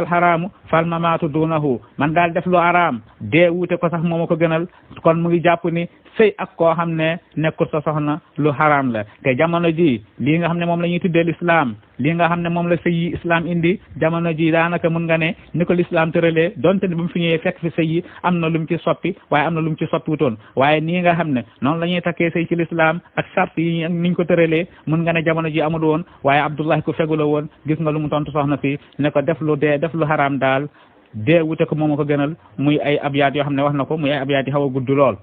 xaraamu fal mamaatu duunahu man daal def lu araam dee wuute ko sax moo ma ko gënal kon mu ngi jàpp ni sëy ak koo xam ne nekkul sa soxna lu haram la te jamono ji lii nga xam ne moom la ñuy tuddee l'islam lii nga xam ne moom la sëy yi islam indi jamono ji daanaka mun nga ne ni ko l'islam tëralee donte ne ba mu fi ñëwee fekk fi sëy yi am na lu mu ci soppi waaye am na lu mu ci soppi wutoon waaye nii nga xam ne noonu la ñuy takkee sëy ci l'islam ak sart yi niñ ko tëralee mun nga ne jamono ji amul woon waaye Abdullahi ko fegu la woon gis nga lu mu tontu soxna si ne ko def lu dee def lu haram daal dee wute ko moom a ko gënal muy ay abyaat yoo xam ne wax na ko muy ay abyaat yi xaw a gudd lool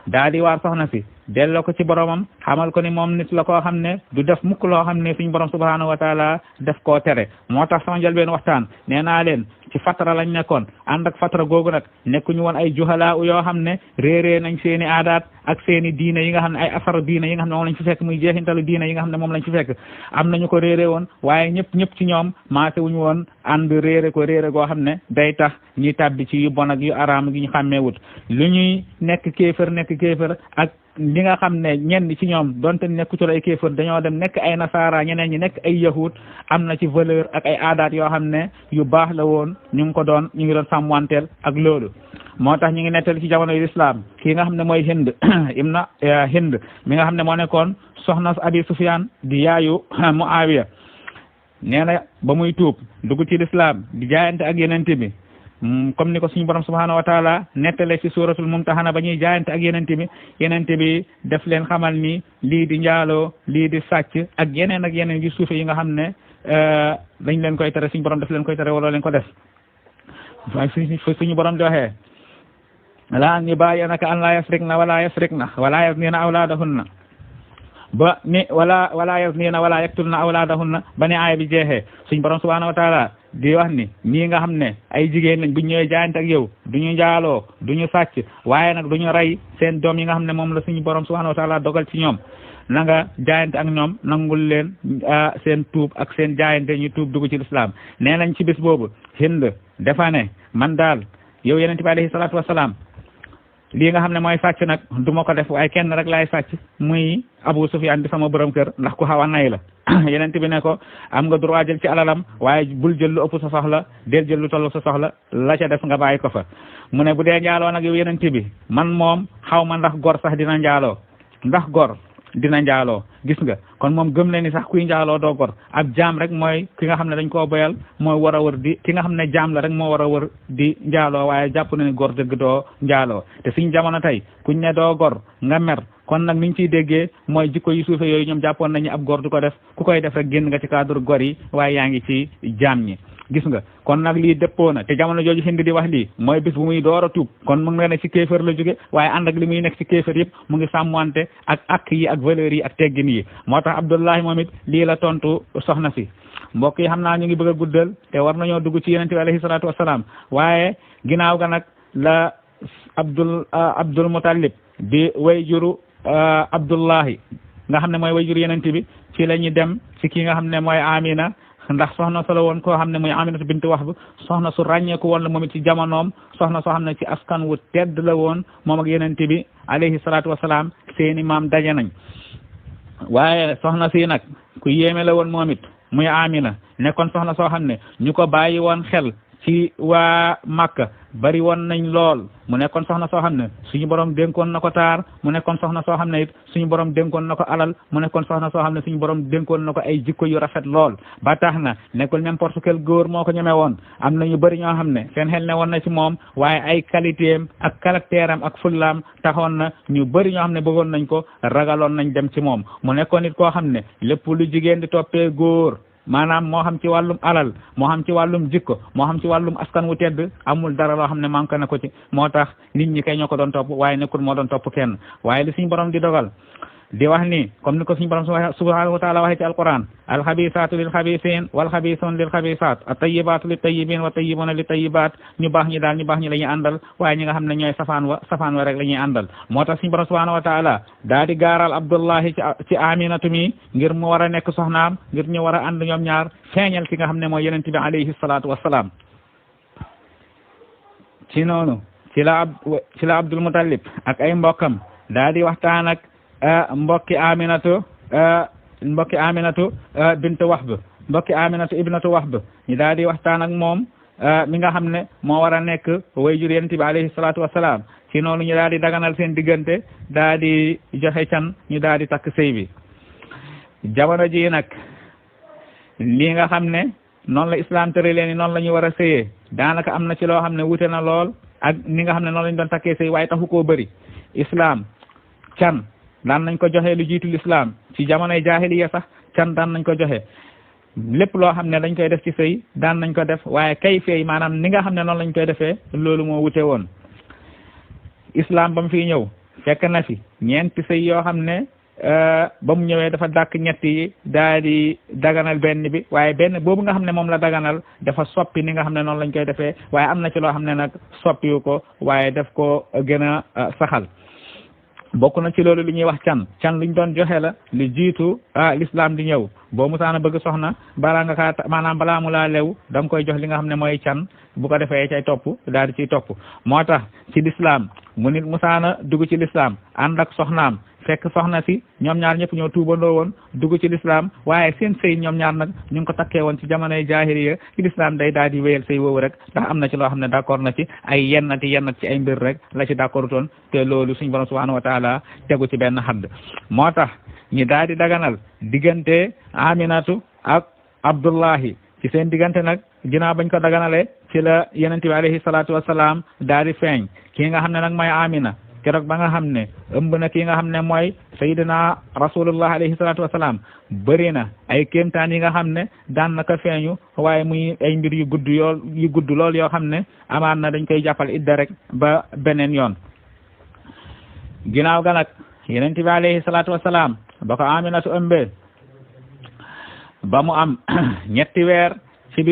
daa di waar soxna si delloo ko ci boromam xamal ko ni moom nit la koo xam ne du def mukk loo xam ne suñu borom subhanahu wa taala def koo tere moo tax sama njëlbeen waxtaan nee naa leen ci fatara lañ nekkoon ànd ak fatara googu nag nekkuñu woon ay juhalaa yoo xam ne réeree nañ seeni aadaat ak seeni diine yi nga xam ne ay asar diine yi nga xam ne moom lañ fi fekk muy jeexintalu diine yi nga xam ne moom lañ fi fekk am nañu ko réeree woon waaye ñëpp ci ñoom maase wuñu woon ànd réere ko réere goo xam ne day tax ñuy tàbbi ci yu bon ak yu araam gi ñu xàmmeewut lu ñuy nekk kéefër ak li nga xam ne ñenn ci ñoom donte nekkutul ay kéefër dañoo dem nekk ay nasaara ñeneen ñi nekk ay yahud am na ci valeur ak ay aadaat yoo xam ne yu baax la woon ñu ngi doon sàmmwanteel ak loolu moo tax ñu ngi nettali ci jamono yu islam kii nga xam ne mooy Hind ibna Hind mi nga xam ne moo nekkoon soxna Abi Sufyaan di yaayu Muawiya nee na ba muy tuub dugg ci l'islam di jaayante ak yenente bi comme ni ko suñu borom subhanahu wa taala nettale ci suratul mumtahana ba ñuy jaayante ak yenente bi def leen xamal ni lii di njaaloo lii di sàcc ak yeneen yu suufe yi nga xam ne dañ leen koy tere suñu borom def leen koy tere wala leen ko def suñu borom di waxee la an yubayyanaka an la yasrikna wala yasrikna wala yaznina awladahunna ba ni wala yaznina wala yaktulna awladahunna ba ni aaya bi jeexee suñu borom subhanahu wa taala di wax ni ñii nga xam ne ay jigéen lañ bu ñëwee jaayante ak yow duñu njaaloo duñu sàcc waaye nag duñu rey seen doom yi nga xam ne moom la suñu borom subhanahu wa taala dogal ci ñoom na nga jaayante ak ñoom nangul leen seen tuub ak seen jaayante ñu tuub dugg ci lislaam nee nañ ci bis boobu Hind dafa ne man daal yow yonent bi alayhi salaatu wasalaam lii nga xam ne mooy sàcc nag du ma ko def waaye kenn rek laay sàcc muy Abu Sufyaan di sama borom kër ndax ku xaw a nay la yeneen bi ne ko am nga droit jël ci alalam waaye bul jël lu ëpp sa soxla del jël lu toll sa soxla la ca def nga bàyyi ko fa mu ne bu dee njaaloo nag yow yeneen bi man moom xaw ma ndax gor sax dina njaaloo ndax gor dina njaaloo gis nga kon moom gëm na ni sax kuy njaaloo doo gor ab jaam rek mooy ki nga xam ne dañ koo boyal mooy war a wër di ki nga xam ne jaam la rek moo war a wër di njaaloo waaye jàpp na ni gor dëgg doo njaaloo te suñ jamono tey kuñ ne doo gor nga mer kon nag niñ ciy déggee mooy jikko yu suufe yooyu ñoom jàppoon nañu ab gor du ko def ku koy def rek génn nga ci cadre gor yi waaye yaa ngi ci jaam ñi gis nga kon nag lii dëppoo na te jamono jooju Hind di wax lii mooy bis bu muy door a tuub kon mu ngi ne ci kéefër la jóge waaye ànd ak li muy nekk ci kéefër yëpp mu ngi sàmmante ak yi ak valeurs yi ak teggin yi moo tax Abdullahi moom it lii la tontu soxna si mbokk yi xam naa ñu ngi bëgg a guddal te war nañoo dugg ci yonent bi alayhi salaatu wasalaam waaye ginnaaw ga nag la Abdul Muttalib di way juru Abdullahi nga xam ne mooy way juru yonent bi ci la ñu dem ci ki nga xam ne mooy Amina ndax soxna solo woon koo xam ne muy Aminatu bint Wahb soxna su ràññeeku woon la moom it ci jamonoom soxna soo xam ne ci askan wu tedd la woon moom ak yonent bi alayhi salaatu wasalaam seeni maam daje nañ waaye soxna si nag ku yéeme la woon moom it muy Amina nekkoon soxna soo xam ne ñu ko bàyyi woon xel ci waa Makka bari woon nañ lool mu nekkoon soxna soo xam ne suñu borom dénkoon na ko taar mu nekkoon soxna soo xam ne it suñu borom dénkoon na ko alal mu nekkoon soxna soo xam ne suñu borom dénkoon na ko ay jikko yu rafet lool ba tax na nekkul n'importe quel góor moo ko ñeme woon am na ñu bëri ñoo xam ne seen xel ne woon na ci moom waaye ay qualité am ak caractère am ak fullaam taxoon na ñu bëri ñoo xam ne bëggoon nañ ko ragaloon nañ dem ci moom mu nekkoon it koo xam ne lépp lu jigéen di toppee góor maanaam moo xam ci wàllum alal moo xam ci wàllum jikko moo xam ci wàllum askan wu tedd amul dara loo xam ne manqué na ko ci moo tax nit ñi kay ñoo ko doon topp waaye nekkul moo doon topp kenn waaye li suñu borom di dogal di wax ni comme ni ko suñu borom subhanahu wa taala waxee ci alquran alxabisaatu lil xabisin wal xabisun lil xabisat at-tayyibatu lit tayyibin wa tayyibuna lit tayyibat ñu baax ñi daal ñu baax ñi la ñuy àndal waaye ñi nga xam ne ñooy safaan wa rek la ñuy àndal moo tax suñu borom subhanahu wa taala daa di gaaral Abdullahi ci Aminatu mi ngir mu war a nekk soxnaam ngir ñu war a ànd ñoom ñaar feeñal ki nga xam ne mooy yonent bi alayhi salaatu wasalaam ci noonu ci la Abdul Muttalib ak ay mbokkam daa di waxtaan ak mbokki Aminatu bint Wahb mbokki Aminatu ibnatu Wahb ñu daal di waxtaan ak moom mi nga xam ne moo war a nekk way jur yonent bi alayhi salaatu wasalaam ci noonu ñu daal di daganal seen diggante daal di joxe can ñu daal di takk sëy bi. jamono ji nag lii nga xam ne noonu la islam tere leen noonu la ñu war a sëyee daanaka am na ci loo xam ne wute na lool ak ni nga xam ne noonu lañ doon takkee sëy waaye taxu koo bëri. islam can daan nañ ko joxe lu jiitu l'islam ci jamonoy jaahiliya sax can daan nañ ko joxe lépp loo xam ne dañ koy def ci sëy daan nañ ko def waaye kay feey maanaam ni nga xam ne noonu lañ koy defee loolu moo wute woon. islam ba mu fiy ñëw fekk na fi ñeenti sëy yoo xam ne ba mu ñëwee dafa dàkk ñett yi daal di daganal benn bi waaye benn boobu nga xam ne moom la daganal dafa soppi ni nga xam ne noonu lañ koy defee waaye am na ci loo xam ne nag soppiwu ko waaye daf ko gën a saxal. bokk na ci loolu lu ñuy wax can luñ doon joxe la lu jiitu l'islam di ñëw boo musaana bëgg soxna balaa nga kaa maanaam balaa mu laa lew da nga koy jox li nga xam ne mooy can bu ko defee cay topp daal di ciy topp. moo tax ci l'islam mu nit musaana dugg ci l'islam ànd ak soxnaam fekk soxna si ñoom ñaar ñëpp ñoo tuubandoo woon dugg ci l'islam waaye seen sëy ñoom ñaar nag ñu ngi ko takkee woon ci jamonoy jaahiliya ci l'islam day daal di wéyal sëy woowu rek ndax am na ci loo xam ne d'accord na ci ay yennat ci ay mbir rek la ci d'accord toon te loolu suñu borom subhanahu wa taala tegu ci benn xadd. moo tax ñi daal di daganal diggante Aminatu ak Abdullahi ci seen diggante nag ginnaaw bañ ko daganalee ci la yonent bi alayhi salaatu wasalaam daal di feeñ kii nga xam ne nag mooy Amina keroog ba nga xam ne ëmb na kii nga xam ne mooy sayyidina rasulullah alayhi salaatu wasalaam bëri na ay kéemtaan yi nga xam ne daan na ko feeñu waaye muy ay mbir yu gudd lool yoo xam ne amaan na dañ koy jàppal idda rek ba beneen yoon. ginnaaw ga nag yonent bi alayhi salaatu wasalaam ba ko Aminatu ëmbee ba mu am ñetti weer ci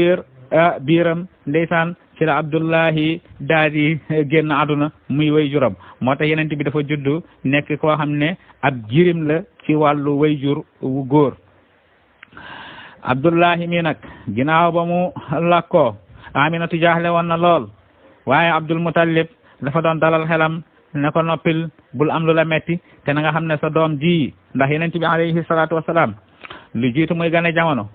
biiram ndeysaan ci la Abdullahi daal di génn àdduna muy way juram moo tax yeneen bi dafa juddu nekk koo xam ne ab jirim la ci wàllu way jur wu góor. Abdullahi mi nag ginnaaw ba mu lakkoo Aminatu jaaxle woon na lool waaye Abdul Muttalib dafa doon dalal xelam ne ko noppil bul am lu la metti te na nga xam ne sa doom ji ndax yeneen bi alayhi salaatu wasalaam lu jiitu muy gane jamono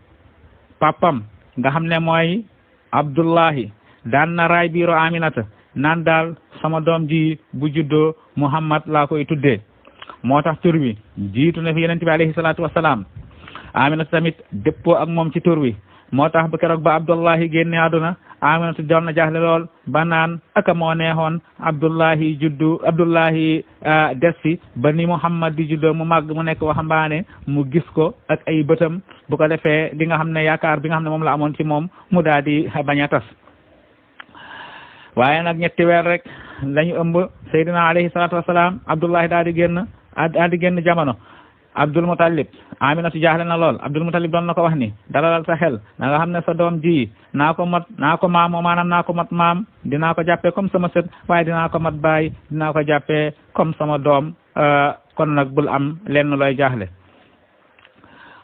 papam nga xam ne mooy Abdullahi daan na raay biiro Aminata naan daal sama doom ji bu juddoo Muhammad laa koy tuddee moo tax tur wi jiitu na fi yonent bi alayhi salaatu wasalaam Aminata tamit dëppoo ak moom ci tur wi moo tax ba keroog ba Abdullahi génne àdduna Aminata doon na jaaxle lool ba naan aka moo neexoon Abdullahi des fi ba ni Muhammad di juddoo mu màgg mu nekk waxambaane mu gis ko ak ay bëtam bu ko defee li nga xam ne yaakaar bi nga xam ne moom la amoon ci moom mu daal di bañ a tas. waaye nag ñetti weer rek lañu ëmb Seydina alayhi salaatu wasalaam Abdullahi daal di génn jamono. Abdul Muttalib Aminatu jaaxle na lool Abdul Muttalib doon na ko wax ni dalalal sa xel na nga xam ne sa doom ji naa ko maamoo maanaam naa ko mat maam dinaa ko jàppee comme sama sët waaye dinaa ko mat baay dinaa ko jàppee comme sama doom kon nag bul am lenn looy jaaxle.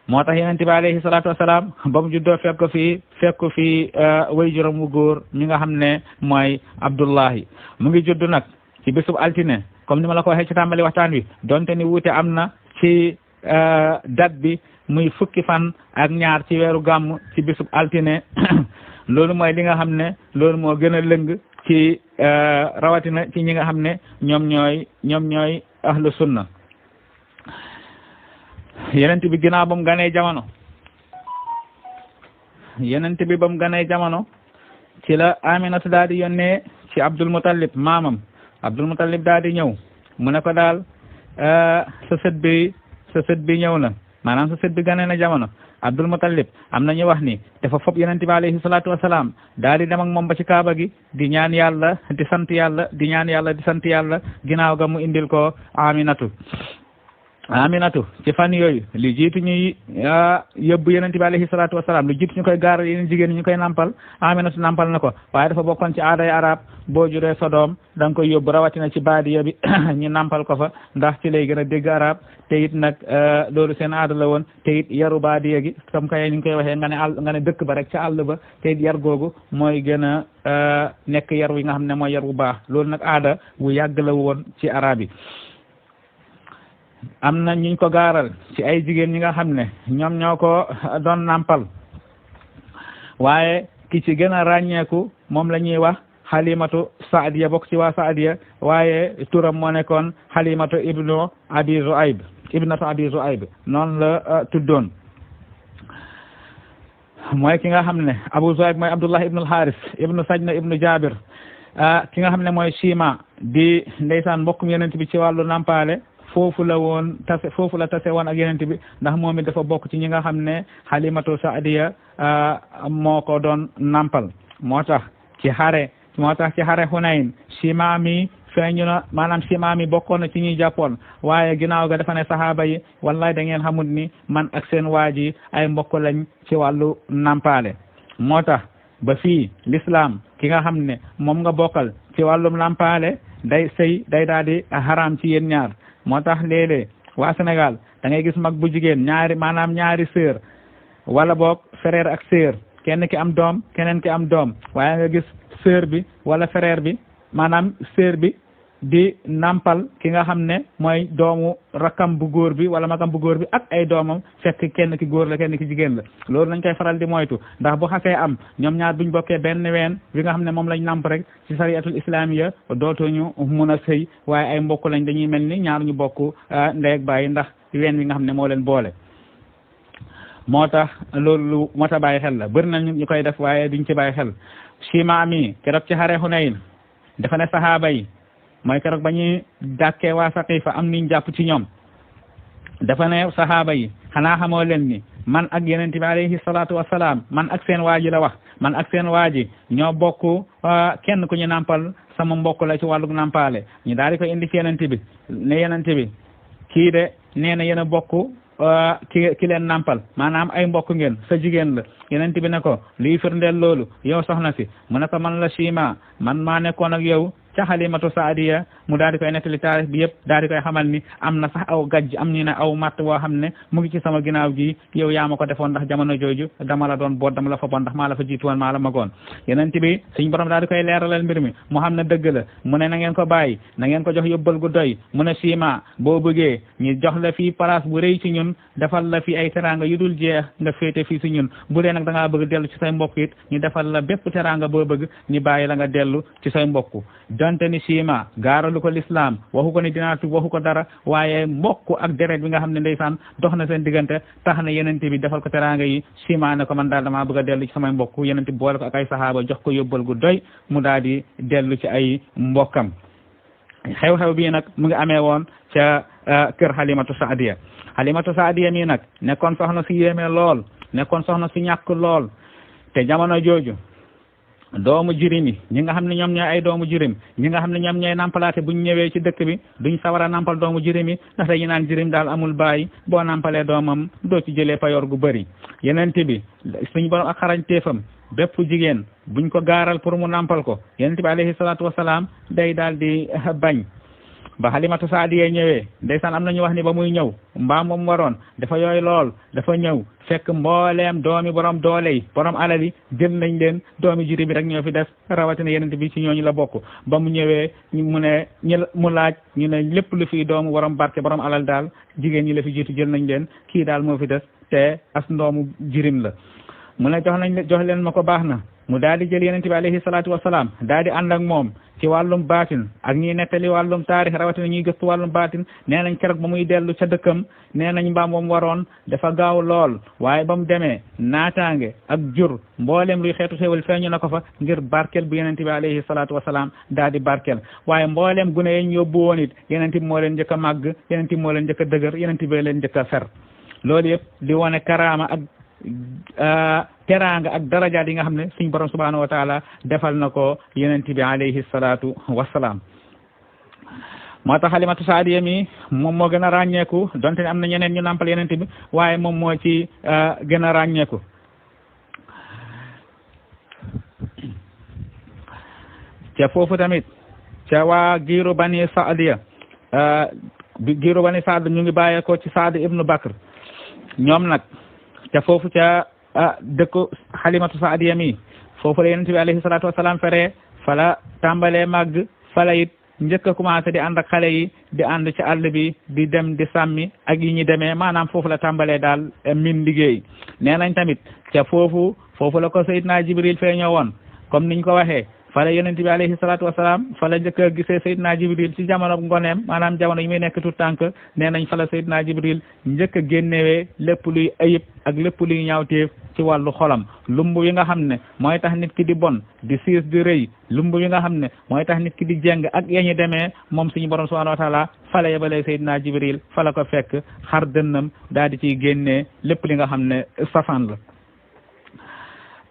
moo tax yonent bi alayhi salaatu wasalaam ba mu juddoo fekk fi way juróom wu góor mi nga xam ne mooy Abdullahi mu ngi judd nag ci bisub altine comme ni ma la ko waxee ci tàmbali waxtaan wi donte ni wuute am na ci date bi muy fukki fan ak ñaar ci weeru gàmm ci bisub altine loolu mooy li nga xam ne loolu moo gën a lëng ci rawatina ci ñi nga xam ne ñoom ñooy ahlu sunna. yenent bi ginnaaw ba mu ganee jamono ci la Aminatu daal di yónnee ci Abdul Muttalib maamam Abdul Muttalib daal di ñëw mu ne ko daal sa sët bi ñëw na maanaam sa sët bi ganee na jamono. Abdul Muttalib am na ñu wax ni dafa fob yonent bi alayhi salaatu wasalaam daal di dem ak moom ba ci kaaba gi di ñaan yàlla di sant yàlla ginnaaw ga mu indil ko Aminatu ci fan yooyu li jiitu ñuy yóbbu yonent bi alayhi salaatu wasalaam lu jiitu ñu koy gaaral yeneen jigéen ñu koy nampal Aminatu nampal na ko waaye dafa bokkoon ci aaday arab boo juree sa doom da nga koy yóbbu rawatina ci baadiya bi ñu nampal ko fa ndax ci lay gën a dégg arab te it nag loolu seen aada la woon te it yaru baadiya gi comme kay ñu koy waxee nga ne dëkk ba rek ca àll ba te it yar googu mooy gën a nekk yar wi nga xam ne mooy yar bu baax loolu nag aada wu yàgg la woon ci arab yi. am na ñuñ ko gaaral ci ay jigéen ñi nga xam ne ñoom ñoo ko doon nampal waaye ki ci gën a ràññeeku moom la ñuy wax Halimatu Saadiya bokk ci waa Saadiya waaye turam moo nekkoon Halimatu ibnatu Abi Zuayb noonu la tuddoon mooy ki nga xam ne Abu Zuayb mooy Abdullah ibnu al-Haris ibnu Sajna ibnu Jabir ki nga xam ne mooy Shima di ndeysaan mbokkum yonent bi ci wàllu nampaale foofu la tase woon ak yonent bi ndax moom it dafa bokk ci ñi nga xam ne Halimatu Saadiya moo ko doon nampal moo tax ci xare Hunayn Shima mi feeñu na maanaam Shima mi bokkoon na ci ñuy jàppoon waaye ginnaaw ga dafa ne sahaaba yi wallahi da ngeen xamut ni man ak seen waaji ay mbokk lañ ci wàllu nampaale moo tax ba fii l'islam ki nga xam ne moom nga bokkal ci wàllum nampaale day sëy day daal di haram ci yéen ñaar moo tax léeg-léeg waa Sénégal da ngay gis mag bu jigéen ñaari sœur wala boog frère ak sœur kenn ki am doom keneen ki am doom waaye nga gis sœur bi wala frère bi maanaam sœur bi di nampal ki nga xam ne mooy doomu rakkam bu góor bi wala magam bu góor bi ak ay doomam fekk kenn ki góor la kenn ki jigéen la loolu nañ koy faral di moytu ndax bu xasee am ñoom ñaar buñ bokkee benn ween bi nga xam ne moom lañ namp rek ci sariyatul islamiya dootuñu mun a sëy waaye ay mbokk lañ dañuy mel ni ñaar ñu bokk ndey ak baay ndax ween bi nga xam ne moo leen boole moo tax loolu moo tax bàyyi xel la bëri na ñu koy def waaye duñ ci bàyyi xel Shima mi keroog ci xare Hunayn dafa ne sahaaba yi mooy keroog ba ñuy dàkkee waa Saqifa am niñ jàpp ci ñoom dafa ne sahaaba yi xanaa xamoo leen ni man ak yonent bi alayhi salaatu wasalaam man ak seen waaji la wax man ak seen waaji ñoo bokk kenn ku ñu nampal sama mbokk la ci wàllug nampaale ñu daal di ko indi ci yonent bi ne yonent bi kii de nee na yéen a bokk ki leen nampal maanaam ay mbokk ngeen sa jigéen la yonent bi ne ko luy firndeel loolu yow soxna si mu ne ko man la Shima man maa nekkoon ak yow ca Halimatu Saadiya mu daal di koy nettali taarix bi yëpp daal di koy xamal ni am na sax aw gajj am ñu ne aw matt boo xam ne mu ngi ci sama ginnaaw gi yow yaa ma ko defoon ndax jamono jooju dama la doon boot dama la fa bon ndax maa la fa jiitu woon maa la magoon yonent bi suñ borom daal di koy leeralal mbir mi mu xam ne dëgg la mu ne na ngeen ko bàyyi na ngeen ko jox yóbbal gu doy mu ne Shima boo bëggee ñu jox la fii place bu rëy ci ñun defal la fii ay teraanga yu dul jeex nga féete fii si ñun bu dee nag da ngaa bëgg dellu ci say mbokk it ñu defal la bépp teraanga boo bëgg ñu bàyyi la nga dellu ci say mbokk donte ni Shima gaaralu ko l'islam waxu ko ni dinaa tub waxu ko dara waaye mbokk ak deret bi nga xam ne ndeysaan dox na seen diggante tax na yonent bi defal ko teraanga yi Shima ne ko man daal damaa bëgg a dellu ci samay mbokk yonent bi boole ko ak ay sahaaba jox ko yóbbal gu doy mu daal di dellu ci ay mbokkam xew-xew bii nag mu ngi amee woon ca kër Halimatu Saadiya mii nag nekkoon soxna si yéeme lool nekkoon soxna si ñàkk lool te jamono jooju doomu jirim yi ñi nga xam ne ñoom ñooy ay doomu jirim ñi nga xam ne ñoom ñooy nampalaate buñ ñëwee ci dëkk bi duñ sawar a nampal doomu jirim yi ndax dañu naan jirim daal amul baay boo nampalee doomam doo ci jëlee payoor gu bëri yonent bi suñ borom ak xarañteefam bépp jigéen buñ ko gaaral pour mu nampal ko yonent bi alayhi salaatu wasalaam day daal di bañ ba Halimatu Saadiya ñëwee ndeysaan am nañu wax ni ba muy ñëw mbaa moom waroon dafa yooy lool dafa ñëw fekk mbooleem doomi borom doole yi borom alal yi jël nañ leen doomi juri bi rek ñoo fi des rawatina yeneen bi ci ñooñu la bokk ba mu ñëwee mu ne mu laaj ñu ne lépp lu fi doomu borom barke borom alal daal jigéen ñi la fi jiitu jël nañ leen kii daal moo fi des te as ndoomu jirim la mu ne jox leen ma ko baax na mu daal di jël yonent bi alayhi salaatu wasalaam daal di ànd ak moom ci wàllum baatin ak ñiy nettali wàllum taarix rawatina ñuy gëstu wàllum baatin nee nañ keroog ba muy dellu ca dëkkam nee nañ mbaam ba mu waroon dafa gaaw lool waaye ba mu demee naataange ak jur mboolem luy xeetu xéewal feeñu na ko fa ngir barkel bu yonent bi alayhi salaatu wasalaam daal di barkel waaye mboolem gune yi ñu yóbbu woon it yonent bi moo leen njëkk a màgg yonent bi moo leen njëkk a dëgër yonent bi leen njëkk a fer loolu yëpp di wane karaama ak teraanga ak darajaat yi nga xam ne suñ borom subhanahu wa taala defal na ko yonent bi alayhi salaatu wasalaam moo tax Halimatu Saadiya mi moom moo gën a ràññeeku donte ne am na ñeneen ñu nampal yonent bi waaye moom moo ci gën a ràññeeku ca foofu tamit ca waa giiru bani Saadiya giiru bani Saad ñu ngi bàyyeekoo ci Saad ibnu Bakr ñoom nag ca foofu ca dëkku Halimatu Saadiya mi foofu la yonent bi alayhi salaatu wasalaam feree fala tàmbalee màgg fala it njëkk a commencé di ànd ak xale yi di ànd ci àll bi di dem di sàmmi ak yi ñu demee maanaam foofu la tàmbalee daal min liggéey nee nañ tamit ca foofu la ko Seydina Jibril feeñoo woon comme niñ ko waxee fala yonent bi alayhi salaatu wasalaam fala njëkk a gisee Seydina Jibril ci jamono ngoneem maanaam jamono yi muy nekk tout tànk nee nañ fala Seydina Jibril njëkk a génnewee lépp luy ayib ak lépp luy ñaawteef ci wàllu xolam lumb yi nga xam ne mooy tax nit ki di bon di siis di rëy lumb yi nga xam ne mooy tax nit ki di jeng ak yañu demee moom suñu borom subhanahu wa taala fala yebalee Seydina Jibril fala ko fekk xar dënnam daal di ciy génnee lépp li nga xam ne safaan la.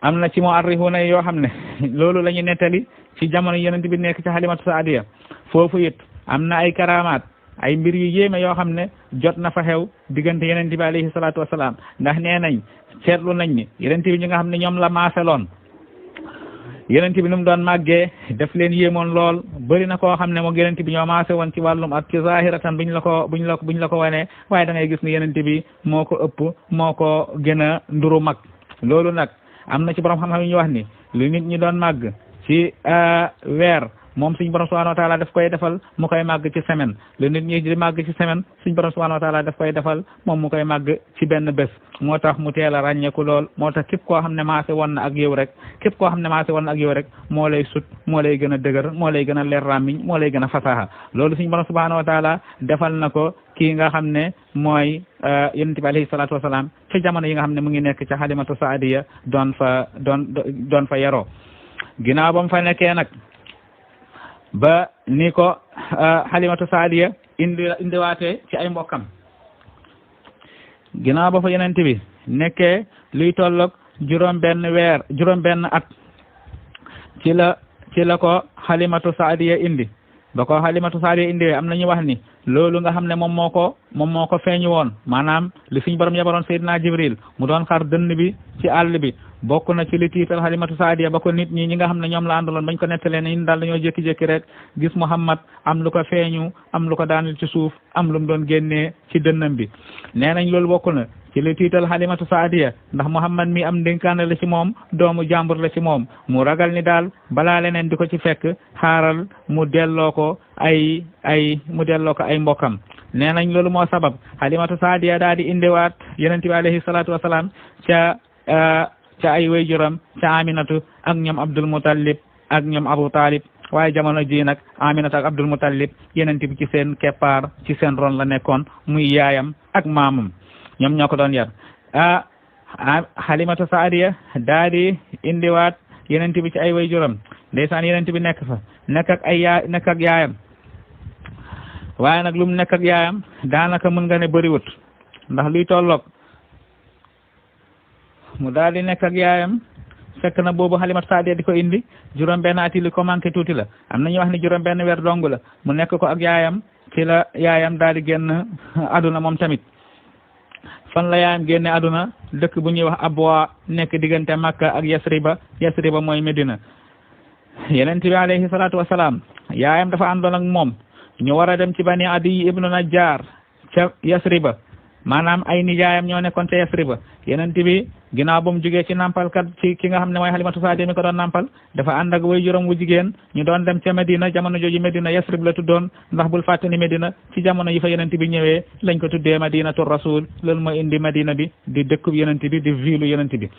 am na ci moo arrixuuna yoo xam ne loolu la ñu nettali ci jamono yonent bi nekk ci Halimatu Saadiya foofu it am na ay karamaat ay mbir yu yéeme yoo xam ne jot na fa xew diggante yonent bi alayhi salaatu wasalaam ndax nee nañ seetlu nañ ni yonent bi ñi nga xam ne ñoom la maaseloon yonent bi nu mu doon màggee def leen yéemoon lool bëri na koo xam ne moom yonent bi ñoo maase woon ci wàllum ak ci zahiratan buñ la ko wanee waaye da ngay gis ne yonent bi moo ko ëpp moo ko gën a nduru mag loolu nag am na ci borom xam-xam yi ñu wax ni lu nit ñi doon màgg ci weer moom suñ borom subhanahu wa taala daf koy defal mu koy màgg ci semaine lu nit ñi di màgg ci semaine suñ borom subhanahu wa taala daf koy defal moom mu koy màgg ci benn bés moo tax mu teel a ràññeeku lool moo tax képp koo xam ne maase woon na ak yow rek képp koo xam ne maase woon na ak yow rek moo lay sut moo lay gën a dëgër moo lay gën a leer ràmmiñ moo lay gën a fasaha loolu suñ borom subhanahu wa taala defal na ko kii nga xam ne mooy yonent bi alayhi salaatu wasalaam ci jamono yi nga xam ne mu ngi nekk ca Halimatu Saadiya doon fa yaroo ginnaaw ba mu fa nekkee nag ba ni ko Halimatu Saadiya indiwaatee ci ay mbokkam ginnaaw ba fa yonent bi nekkee luy tolloog juróom benn at ci la ko Halimatu Saadiya indi ba ko Halimatu Saadiya indi am na ñu wax ni loolu nga xam ne moom moo ko feeñu woon maanaam li suñ borom yabaroon Seydina Jibril mu doon xar dënn bi ci àll bi bokk na ci li tiital Halimatu Saadiya ba ko nit ñi nga xam ne ñoom la àndaloon bañ ko nettalee ne ñun daal dañoo jékki-jékki rek gis Muhammad am lu ko feeñu am lu ko daanil ci suuf am lu mu doon génnee ci dënnam bi nee nañ loolu bokk na ci li tiital Halimatu Saadiya ndax Muhammad mi am ndénkaane la ci moom doomu jàmbur la ci moom mu ragal ni daal balaa leneen di ko ci fekk xaaral mu delloo ko ay mbokkam nee nañ loolu moo sabab Halimatu Saadiya daal di indiwaat yonent bi alayhi salaatu wasalaam ca ay wayjuram ca Aminatu ak ñoom Abdul Muttalib ak ñoom Abu Talib waaye jamono ji nag Aminatu ak Abdul Muttalib yonent bi ci seen keppaar ci seen ron la nekkoon muy yaayam ak maamam ñoom ñoo ko doon yar Halimatu Saadiya daal di indiwaat yonent bi ci ay wayjuram ndeysaan yonent bi nekk fa nekk ak yaayam waaye nag lu mu nekk ak yaayam daanaka mën nga ne bëriwut ndax luy tolloog mu daal di nekk ak yaayam fekk na boobu Halimatu Saadiya di ko indi juróom benn at yi li ko manqué tuuti la am na ñu wax ni juróom benn weer dong la mu nekk ko ak yaayam ci la yaayam daal di génn aduna moom tamit fan la yaayam génne aduna dëkk bu ñuy wax Abwa nekk diggante Makka ak Yasriba mooy Medina yonent bi alayhi salaatu wasalaam yaayam dafa àndoon ak moom ñu war a dem ci Bani Adi ibnu Najjar ca Yasriba maanaam ay nijaayam ñoo nekkoon ca Yasriba yonent bi ginnaaw ba mu jugee ci nampalkat ci ki nga xam ne mooy Halimatu Saadiya mi ko doon nampal dafa ànd ak way juróom wu jigéen ñu doon dem ca Medina jamono jooju Medina Yasrib la tuddoon ndax bul fàtte ni Medina ci jamono yi fa yonent bi ñëwee lañ ko tuddee Madinatu Rasul loolu mooy indi Madina bi di dëkkub yonent bi di ville yonent bi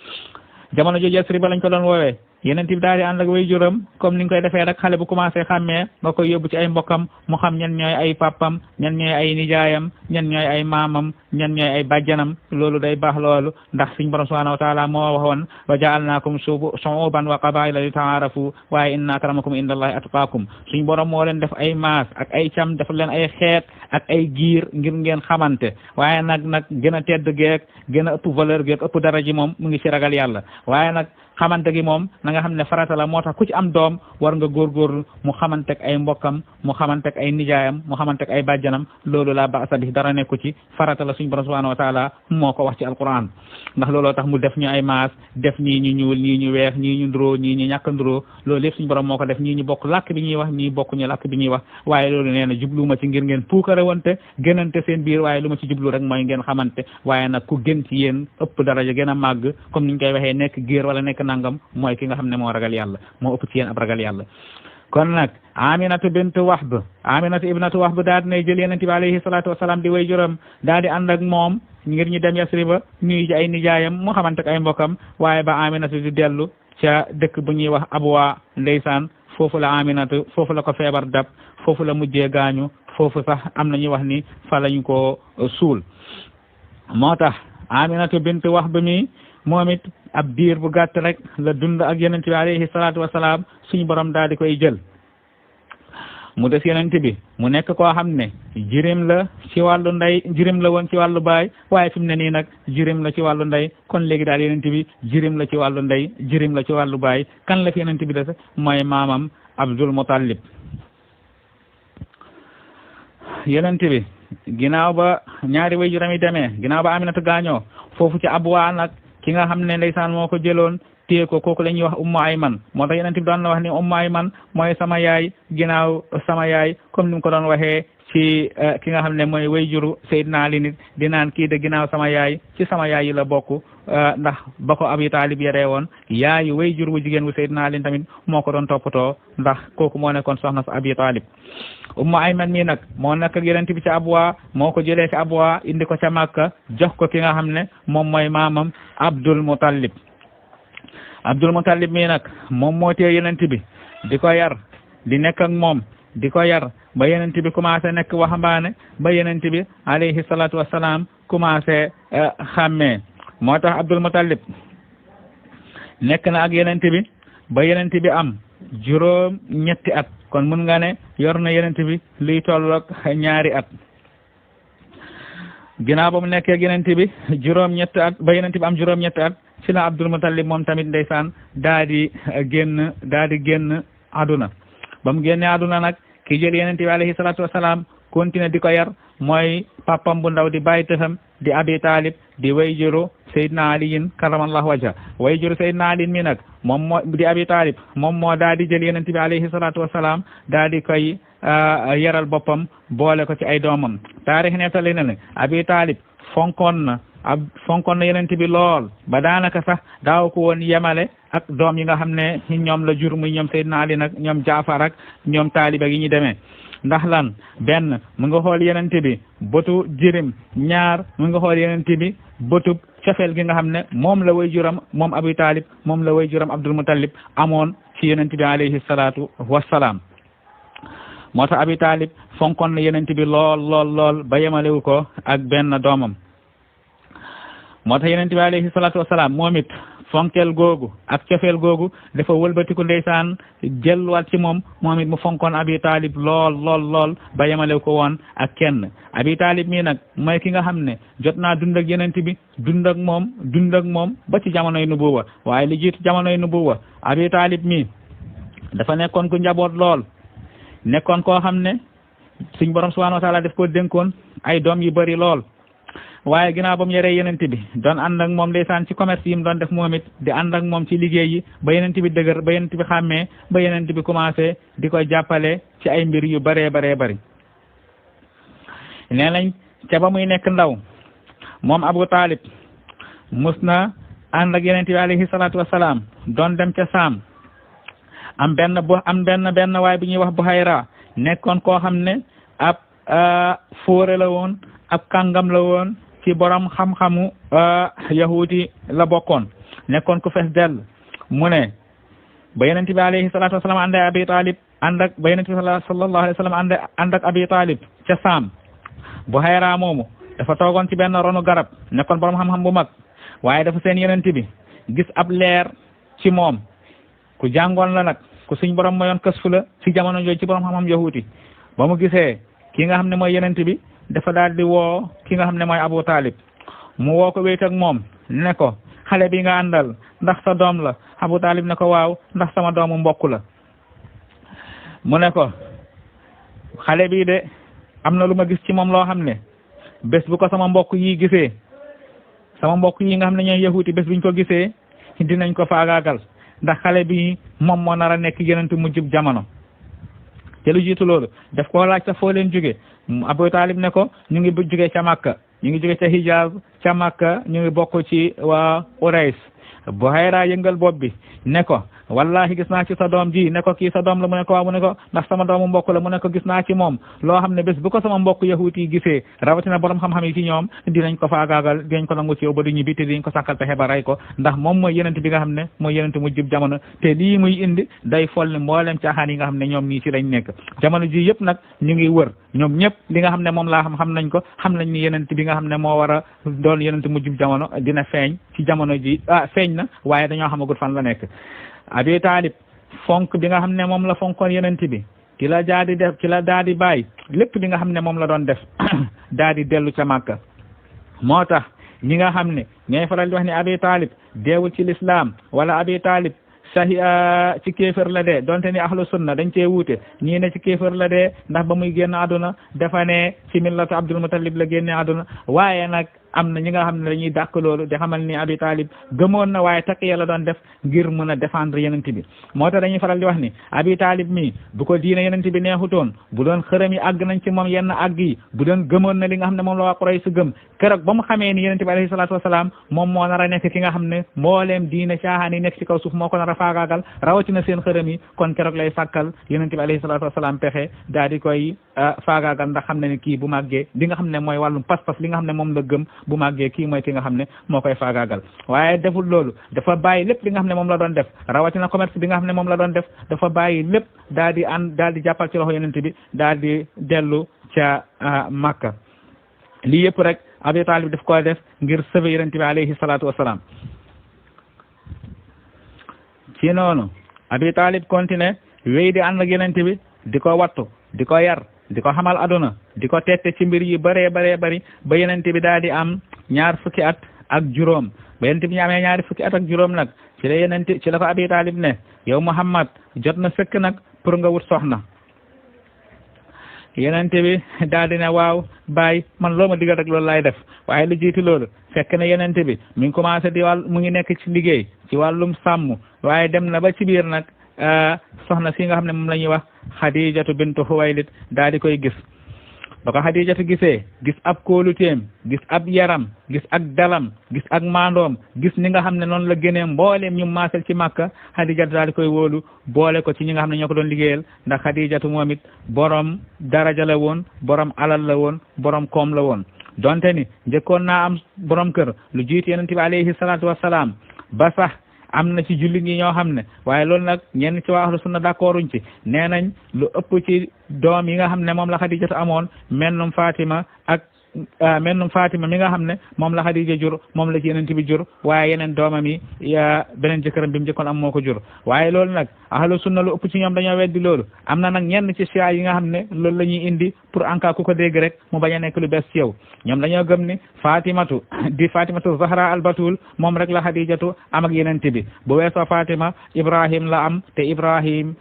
jamono jooju Yasrib lañ ko doon woowee yonent bi daal di ànd ak way juróom comme ni nga koy defee rek xale bu commencé xàmmee nga koy yóbbu ci ay mbokkam mu xam ñan ñooy ay papam ñan ñooy ay nijaayam ñan ñooy ay maamam ñan ñooy ay bàjjanam loolu day baax loolu ndax suñ borom subhanahu wa taala moo waxoon wa ja'alnaakum shu'uban wa qabaa'ila li ta'aarafu waaye inna akramakum indallahi atqaakum suñ borom moo leen def ay maas ak ay cam def leen ay xeet ak ay giir ngir ngeen xamante waaye nag gën a tedd geek gën a ëpp valeur geek ëpp dara ji moom mu ngi ci ragal yàlla waaye nag xamante gi moom na nga xam ne farata la moo tax ku ci am doom war nga góorgóorlu mu xamante ak ay mbokkam mu xamante ak ay nijaayam mu xamante ak ay bàjjanam loolu la ba'sa bi dara nekku ci farata la suñu borom subhanahu wa taala moo ko wax ci alquran ndax looloo tax mu def ñu ay maas def ñii ñu ñuul ñii ñu weex ñii ñu nduroo ñii ñu ñàkk nduroo loolu lépp suñu borom moo ko def ñii ñu bokk làkk bi ñuy wax ñii bokkuñu làkk bi ñuy wax waaye loolu nee na jubluuma ci ngir ngeen puukare wante gënante seen biir waaye lu ma ci jublu rek mooy ngeen xamante waaye nag ku gën ci yéen ëpp daraja gën a màgg comme niñ koy waxee nekk géer wala nekk nangam mooy ki nga xam ne moo ragal yàlla moo ëpp ci yéen ab ragal yàlla kon nag Aminatu bintu Wahb Aminatu ibnatu Wahb daal dinay jël yonent bi alayhi salaatu wasalaam di way juróom daal di ànd ak moom ngir ñu dem Yasriba nuyu ji ay nijaayam mu xamante ak ay mbokkam waaye ba Aminatu di dellu ca dëkk bu ñuy wax Abwa ndeysaan foofu la Aminatu foofu la ko feebar dab foofu la mujjee gaañu foofu sax am na ñuy wax ni fa lañu ko suul moo tax Aminatu bint Wahb mi moom it ab diir bu gàtt rek la dund ak yonent bi alayhi salaatu wasalaam suñu borom daal di koy jël mu des yonent bi mu nekk koo xam ne jirim la ci wàllu ndey jirim la woon ci wàllu baay waaye fi mu ne nii nag jirim la ci wàllu ndey kon léegi daal yonent bi jirim la ci wàllu ndey jirim la ci wàllu baay kan la fi yonent bi des mooy maamam Abdul Muttalib yonent bi ginnaaw ba ñaari waajuram yi demee ginnaaw ba Aminatu gaañoo foofu ci Abwa nag ki nga xam ne ndeysaan moo ko jëloon téye ko kooku la ñuy wax Ummu Ayman moo tax yonent bi doon na wax ni Ummu Ayman mooy sama yaay ginnaaw sama yaay comme ni mu ko doon waxee ci ki nga xam ne mooy wayjuru Seydina Ali nit di naan kii de ginnaaw sama yaay ci sama yaay yi la bokk ndax ba ko Abi Talib yaree woon yaayu wayjur bu jigéen bu Seydina Ali tamit moo ko doon toppatoo ndax kooku moo nekkoon soxna sa Abi Talib Ummu Ayman mii nag moo nekk ak yonent bi ci Abwa moo ko jëlee ci Abwa indi ko ca Makka jox ko ki nga xam ne moom mooy maamam Abdul Muttalib Abdul Muttalib mii nag moom moo tee yonent bi di ko yar di nekk ak moom di ko yar ba yonent bi commencé nekk waxambaane ba yonent bi alayhi salaatu wassalaam commencé xàmmee moo tax Abdul Muttalib nekk na ak yonent bi ba yonent bi am juróom ñetti at kon mun nga ne yor na yonent bi luy tolloog ñaari at ginnaaw ba mu nekkee ak yonent bi juróom ñetti at ba yonent bi am juróom ñetti at ci la Abdul Muttalib moom tamit ndeysaan daa di génn aduna ba mu génnee aduna nag ki jël yonent bi alayhi salaatu wasalaam continué di ko yar mooy papam bu ndaw di bàyyi tëxam di Abi Talib di wayjuru Seydina Aliyin karamallahu wajha wayjuru Seydina Ali mi nag moom moo di Abi Talib moom moo daa di jël yonent bi alayhi salaatu wasalaam daa di koy yaral boppam boole ko ci ay doomam taarix nettali na ne Abi Talib fonkoon na yonent bi lool ba daanaka sax daaw ko woon yemale ak doom yi nga xam ne ñoom la jur muy ñoom Seydina Ali nag ñoom Jaafar ak ñoom Taalib ak yi ñu demee ndax lan benn mu nga xool yonent bi bëtu jirim ñaar mu nga xool yonent bi bëtu cofeel gi nga xam ne moom la way juram moom Abi Talib moom la way juram Abdul Muttalib amoon ci yonent bi alayhi salaatu wassalaam moo tax Abi Talib fonkoon na yonent bi lool ba yemalewu ko ak benn doomam moo tax yonent bi alayhi salaatu wassalaam moom it fonkel googu ak cofeel googu dafa wëlbatiku ndeysaan jëlwaat ci moom it mu fonkoon Abi Talib lool ba yemalewu ko woon ak kenn Abi Talib mii nag mooy ki nga xam ne jot naa dund ak yonent bi dund ak moom ba ci jamonoy nubuwa waaye li jiitu jamonoy nubuwa Abi Talib mii dafa nekkoon ku njaboot lool nekkoon koo xam ne suñ borom subhanahu wa taala daf ko dénkoon ay doom yu bari lool waaye ginnaaw ba mu yaree yonent bi doon ànd ak moom ndeysaan ci commerce yi mu doon def moom it di ànd ak moom ci liggéey yi ba yonent bi dëgër ba yonent bi xàmmee ba yonent bi commencé di ko jàppale ci ay mbir yu baree bari nee nañ ca ba muy nekk ndaw moom Abu Talib mus na ànd ak yonent bi alayhi salaatu wasalaam doon dem ca Saam am benn waay bi ñuy wax Buhayra nekkoon koo xam ne ab fóore la woon ab kàngam la woon ci borom xam-xamu yahudi la bokkoon nekkoon ku fees dell mu ne ba yonent bi alayhi salaatu wasalaam ànd ak Abi Talib ba yonent bi sallallahu alayhi wa sallam ànd ak Abi Talib ca Saam Buhayra moomu dafa toogoon ci benn ronu garab nekkoon borom xam-xam bu mag waaye dafa seen yonent bi gis ab leer ci moom ku jàngoon la nag ku suñ borom mayoon kësfu la ci jamono jooju ci borom xam-xam yahudi ba mu gisee ki nga xam ne mooy yonent bi dafa daal di woo ki nga xam ne mooy Abu Talib mu woo ko wéet ak moom ne ko xale bi nga àndal ndax sa doom la Abu Talib ne ko waaw ndax sama doomu mbokk la mu ne ko xale bii de am na lu ma gis ci moom loo xam ne bés bu ko sama mbokk yi gisee sama mbokk yi nga xam ne ñooy yahuti bés buñ ko gisee dinañ ko faagaagal ndax xale bi moom moo nar a nekk yonent mujjub jamono te lu jiitu loolu daf koo laaj sax foo leen jóge Abu Talib ne ko ñu ngi jóge ca Makka ñu ngi jóge ca Hijaz ca Makka ñu ngi bokk ci waa Quraysh Buhayra yëngal bopp bi ne ko wallahi gis naa ci sa doom ji ne ko kii sa doom la mu ne ko waaw mu ne ko ndax sama doomu mbokk la mu ne ko gis naa ci moom loo xam ne bés bu ko sama mbokk yahuut yi gisee rawatina borom xam-xam yi ci ñoom dinañ ko faagaagal dinañ ko nangu ci yow ba du ñibbi te dinañ ko sàkkal pexe ba rey ko ndax moom mooy yenent bi nga xam ne mooy yenent mu jub jamono te lii muy indi day fol ne mboolem caaxaan yi nga xam ne ñoom nii ci lañ nekk jamono ji yëpp nag ñu ngi wër ñoom ñëpp li nga xam ne moom laa xam nañ ko xam nañ ni yenent bi nga xam ne moo war a doon yenent mu jub jamono dina feeñ ci jamono ji feeñ na waaye dañoo xamagut fan la nekk Abi Taalib fonk bi nga xam ne moom la fonkoon yenent bi ci la daa di def ci la daa di bàyyi lépp li nga xam ne moom la doon def daa di dellu ca Màkka moo tax ñi nga xam ne ñooy faral di wax ne Abi Taalib deewul ci lislaam wala Abi Taalib sahi ci kéefër la dee donte ni ahlu sunna dañ cee wuute ñii ne ci kéefër la dee ndax ba muy génn àdduna dafa ne ci millatu Abdul Muttalib la génne àdduna waaye nag am na ñi nga xam ne dañuy dàq loolu di xamal ni Abi Talib gëmoon na waaye taqiya la doon def ngir mën a défendre yenent bi moo tax dañuy faral di wax ni Abi Talib mi bu ko diine yenent bi neexutoon bu doon xërëm yi àgg nañ ci moom yenn àgg yi bu doon gëmoon na li nga xam ne moom la waa Quraysh gëm keroog ba mu xamee ni yenent bi alayhi salaatu wasalaam moom moo nar a nekk ki nga xam ne mbooleem diine caaxaan yi nekk ci kaw suuf moo ko nar a faagaagal rawatina seen xërëm yi kon keroog lay sàkkal yenent bi alayhi salaatu wasalaam pexe daal di koy faagaagal ndax xam ne ni kii bu màggee li nga xam ne mooy wàllum pas-pas li nga xam ne moom la gëm bu màggee kii mooy ki nga xam ne moo koy faagaagal waaye deful loolu dafa bàyyi lépp li nga xam ne moom la doon def rawatina commerce bi nga xam ne moom la doon def dafa bàyyi lépp daal di daal di jàppal ci loxo yenent bi daal di dellu ca Makka lii yëpp rek Abi Talib daf ko def ngir sauver yenent bi alayhi salaatu wasalaam ci noonu Abi Talib continué wéy di ànd ak yenent bi di ko wattu di ko yar di ko xamal aduna di ko tette ci mbir yi bëree bari ba yenent bi daal di am 2 fukki at ak juróom ba yenent bi ñu amee 2 fukki at ak juróom nag ci la ko Abi Talib ne yow Muhammad jot na sëkk nag pour nga wut soxna yenent bi daal di ne waaw baay man loo ma digal rek loolu laay def waaye lu jiitu loolu fekk na yenent bi mi ngi commencé mu ngi nekk ci liggéey ci wàllum sàmm waaye dem na ba ci biir nag soxna si nga xam ne moom la ñuy wax Xadijatu bintu Xuwaylid daal di koy gis ba ko Xadijatu gisee gis ab kóoluteem gis ab yaram gis ak dalam gis ak maandoom gis ni nga xam ne noonu la génnee mbooleem ñu maasal ci Makka Xadijatu daal di koy wóolu boole ko ci ñi nga xam ne ñoo ko doon liggéeyal ndax Xadijatu moom it borom daraja la woon borom alal la woon borom koom la woon donte ni njëkkoon naa am borom kër lu jiitu Yonent bi alayhi salaatu wassalaam ba sax am na ci jullit ñi ñoo xam ne waaye loolu nag ñenn ci waa ahlu sunna d'accorduñ ci nee nañ lu ëpp ci doom yi nga xam ne moom la Xadijatu amoon mennum Fatima mi nga xam ne moom la Xadija jur moom la ci yeneen bi jur waaye yeneen doomam yi beneen jëkkëram bi mu njëkkoon am moo ko jur waaye loolu nag ahlu sunna lu ëpp ci ñoom dañoo weddi loolu am na nag ñenn ci siyaa yi nga xam ne loolu la ñuy indi pour en cas ku ko dégg rek mu bañ a nekk lu bees ci yow ñoom dañoo gëm ni Fatimatu Zahra al-Batul moom rek la Xadijatu am ak yeneen bi bu weesoo Fatima Ibrahim la am te Ibrahim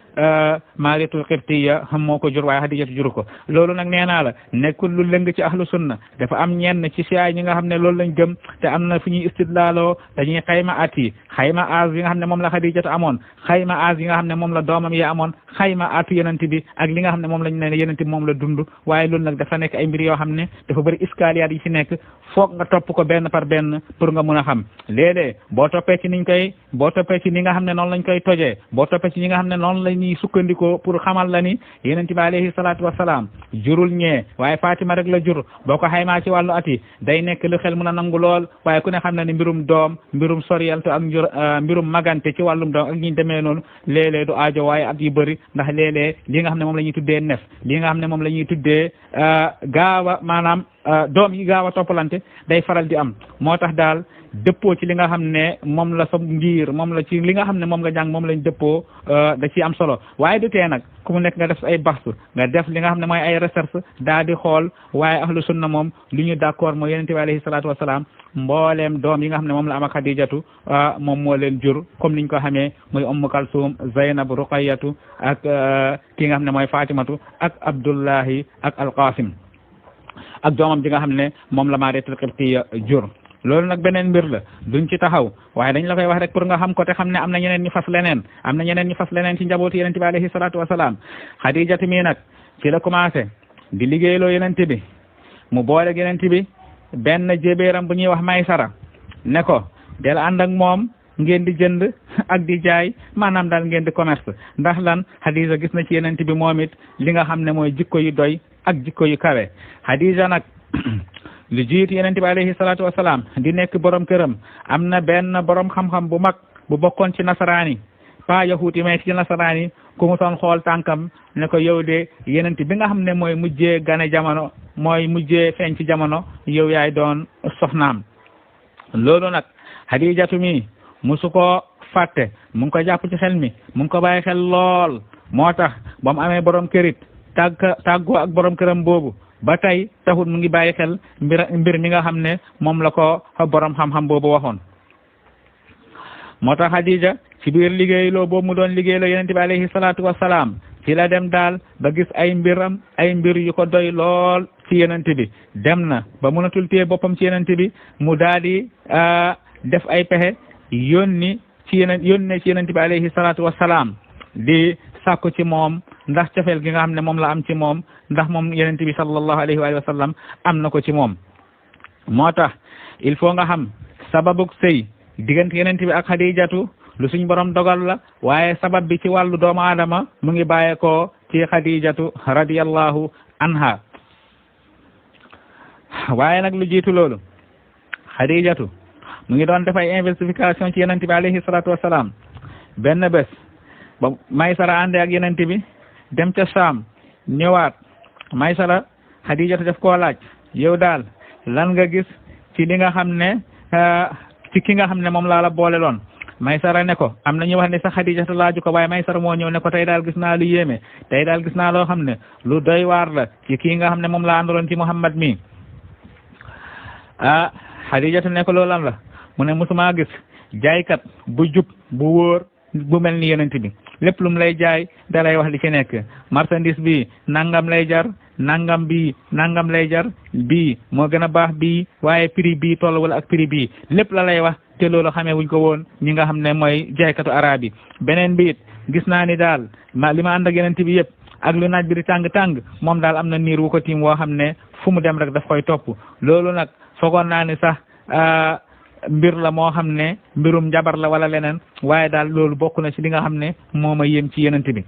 Mariyatul Qibtiyya xam moo ko jur waaye Xadijatu juru ko loolu nag nee naa la nekkul lu lëng ci ahlu sunna dafa am ñenn ci siyaay ñi nga xam ne loolu lañ gëm te am na fu ñuy istidlaaloo dañuy xayma at yi xayma âge yi nga xam ne moom la Xadijatu amoon xayma âge yi nga xam ne moom la doomam yi amoon xayma atu yenent bi ak li nga xam ne moom lañ ne yenent bi moom la dund waaye loolu nag dafa nekk ay mbir yoo xam ne dafa bëri iskaliyaat yi ci nekk foog nga topp ko benn par benn pour nga mun a xam léeg-léeg boo toppee ci ni nga xam ne noonu lañ koy tojee boo toppee ci ñi nga xam ne noonu la ñuy sukkandikoo pour xamal la ni yenent bi alayhi salaatu wasalaam jurul ñee waaye Fatima rek la jur boo ko xaymaa ci wàllu at yi day nekk lu xel mën a nangu lool waaye ku ne xam na ni mbirum doom mbirum sorialto ak mbirum magante ci wàllum doom ak ñi demee noonu léeg-léeg du aajo waaye at yu bëri ndax léeg-léeg li nga xam ne moom la ñuy tuddee nef li nga xam ne moom la ñuy tuddee gaawa maanaam doom yi gaaw a toppalante day faral di am moo tax daal dëppoo ci li nga xam ne moom la sa ngir moom la ci li nga xam ne moom nga jàng moom lañ dëppoo da ciy am solo waaye du tee nag ku mu nekk nga def ay baxsu nga def li nga xam ne mooy ay recherche daal di xool waaye ahlu sunna moom li ñu d'accord mooy yonent bi alayhi salaatu wasalaam mbooleem doom yi nga xam ne moom la am ak Xadijatu moom moo leen jur comme niñ ko xamee muy Ummu Kalsum Zaynab Ruqayyatu ak ki nga xam ne mooy Fatimatu ak Abdullahi ak Alqasim ak doomam ji nga xam ne moom la Mariyatul Qibtiyya jur loolu nag beneen mbir la duñ ci taxaw waaye dañ la koy wax rek pour nga xam ko te xam ne am na ñeneen ñu fas leneen ci njabootu yenent bi alayhi salaatu wasalaam Xadijatu mii nag ci la commencé di liggéeyloo yenent bi mu boole yenent bi benn jébéeram bu ñuy wax Maysara ne ko del ànd ak moom ngeen di jënd ak di jaay maanaam daal ngeen di commerce ndax lan Xadija gis na ci yenent bi moom it li nga xam ne mooy jikko yu doy ak jikko yu kawe Xadija nag lu jiitu yenent bi alayhi salaatu wasalaam di nekk borom këram am na benn borom xam-xam bu mag bu bokkoon ci nasaraani pas yahut yi mais ci nasaraani ku mu soon xool tànkam ne ko yow de yenent bi nga xam ne mooy mujjee gane jamono mooy mujjee feeñ ci jamono yow yaay doon soxnaam loolu nag Xadijatu mi musu ko fàtte mu ngi ko jàpp ci xel mi mu ngi ko bàyyi xel lool moo tax ba mu amee borom kërit tàggoo ak borom këram boobu ba tey taxut mu ngi bàyyi xel mbir mi nga xam ne moom la ko borom xam-xam boobu waxoon moo tax Xadija ci biir liggéeyloo boobu mu doon liggéeyloo yonent bi alayhi salaatu wasalaam ci la dem daal ba gis ay mbir yu ko doy lool ci yonent bi dem na ba mënatul téye boppam ci yonent bi mu daal di def ay pexe yónne ci yonent bi alayhi salaatu wasalaam di sàkku ci moom ndax cofeel gi nga xam ne moom la am ci moom ndax moom yonent bi sallallahu alayhi wa sallam am na ko ci moom moo tax il faut nga xam sababuk sëy diggante yonent bi ak Xadijatu lu suñ borom dogal la waaye sabab bi ci wàllu doomu aadama mu ngi bàyyeekoo ci Xadijatu radiyallahu anha waaye nag lu jiitu loolu Xadijatu mu ngi doon def ay investigation ci yonent bi alayhi salaatu wasalaam benn bés ba Maysara ànde ak yonent bi dem ca Saam ñëwaat Maysara Xadijatu def koo laaj yow daal lan nga gis ci li nga xam ne ci ki nga xam ne moom laa la boole loon Maysara ne ko am na ñu wax ne sax Xadijatu laaju ko waaye Maysara moo ñëw ne ko tey daal gis naa lu yéeme tey daal gis naa loo xam ne lu doy waar la ci kii nga xam ne moom laa àndaloon ci Muhammad mi Xadijatu ne ko loolu lan la mu ne musuma gis jaaykat bu jub bu wóor bu mel ni yonent bi lépp lu mu lay jaay da lay wax li ci nekk marchandise bi nangam lay jar nangam bi nangam lay jar bii moo gën a baax bii waaye prix bii toll wala ak prix bii lépp la lay wax te loolu xamee wuñ ko woon ñi nga xam ne mooy jaaykatu arab yi beneen bi it gis naa ni daal li ma ànd ak yonent bi yëpp ak lu naaj bi di tàng moom daal am na niir wu ko tiim woo xam ne fu mu dem rek daf koy topp loolu nag foogoon naa ni sax mbir la moo xam ne mbirum njabar la wala leneen waaye daal loolu bokk na ci li nga xam ne moo ma yéem ci yonent bi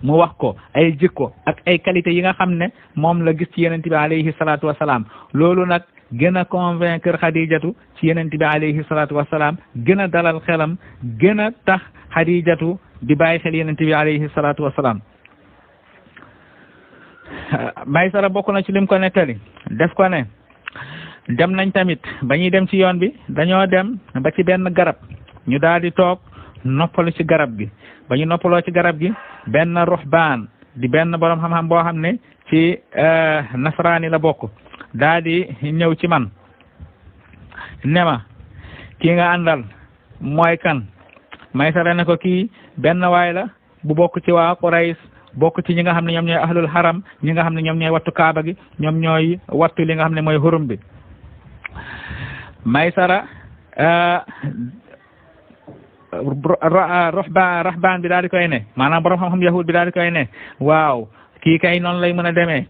mu wax ko ay jikko ak ay qualité yi nga xam ne moom la gis ci yonent bi alayhi salaatu wasalaam loolu nag gën a convaincre Xadijatu ci yonent bi alayhi salaatu wasalaam gën a dalal xelam gën a tax Xadijatu di bàyyi xel yonent bi alayhi salaatu wasalaam Maysara bokk na ci lim ko nettali def ko ne dem nañ tamit ba ñuy dem ci yoon bi dañoo dem ba ci benn garab ñu daal di toog noppalu ci garab gi ba ñu noppaloo ci garab gi benn ruhbaan di benn borom xam-xam boo xam ne ci nasaraani la bokk daal di ñëw ci man ne ma kii nga àndal mooy kan Maysara ne ko kii benn waay la bu bokk ci waa Quraysh bokk ci ñi nga xam ne ñoom ñooy ahlul haram ñi nga xam ne ñoom ñooy wattu kaaba gi ñoom ñooy wattu li nga xam ne mooy hurum bi Maysara rahbaan bi daal di koy ne maanaam borom xam-xam yahud bi daal di koy ne waaw kii kay noonu lay mën a demee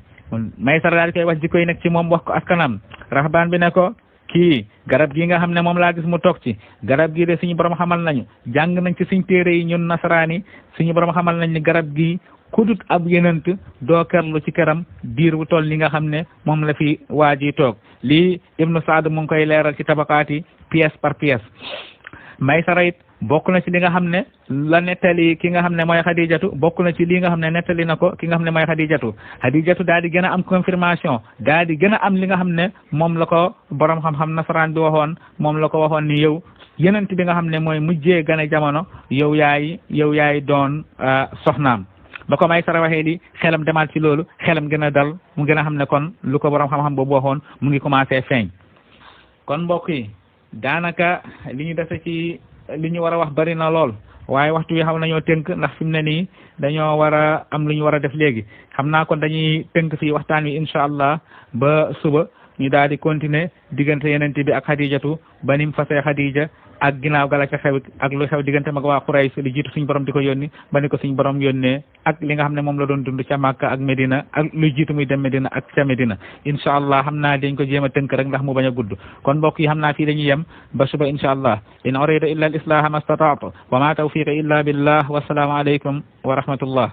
Maysara daal di koy wax ji koy nekk ci moom wax ko askanam rahbaan bi ne ko kii garab gi nga xam ne moom laa gis mu toog ci garab gi de suñu borom xamal nañu jàng nañ ci suñ téere yi ñun nasaraani suñu borom xamal nañ ni garab gi kudut ab yenant doo kerlu ci këram diir bu toll ni nga xam ne moom la fi waa ji toog lii Ibnu Saad mu ngi koy leeral ci tabakaati pièce par pièce Maysara it bokk na ci li nga xam ne la nettali ki nga xam ne mooy Xadijatu bokk na ci lii nga xam ne nettali na ko ki nga xam ne mooy Xadijatu daal di gën a am confirmation daal di gën a am li nga xam ne moom la ko borom xam-xam nasaraan bi waxoon moom la ko waxoon ni yow yenent bi nga xam ne mooy mujjee gën a jamono yow yaay doon soxnaam ba ko Maysara waxee di xelam demaat ci loolu xelam gën a dal mu gën a xam ne kon lu ko borom xam-xam boobu waxoon mu ngi commencé feeñ kon mbokk yi daanaka li ñu dese ci li ñu war a wax bari na lool waaye waxtu wi xaw nañoo tënk ndax fi mu ne nii dañoo war a am lu ñu war a def léegi xam naa kon dañuy tënk fii waxtaan wi incha allah ba suba ñu daal di continuer diggante yeneen bi ak Xadijatu ba nim fasee Xadija ak ginnaaw gala ca xew ak lu xew diggante mag waa Quraysh li jiitu suñu borom di ko yónni ba ni ko suñu borom yónnee ak li nga xam ne moom la doon dund ca Makka ak Medina ak lu jiitu muy dem Medina ak ca Medina incha allah xam naa dañ ko jéem a tënk rek ndax mu bañ a gudd kon mbokk yi xam naa fii dañuy yem ba suba incha allah in urida illa al islaha ma stataatu wa ma tawfiqi illa billah wa salaamu alaykum wa rahmatullah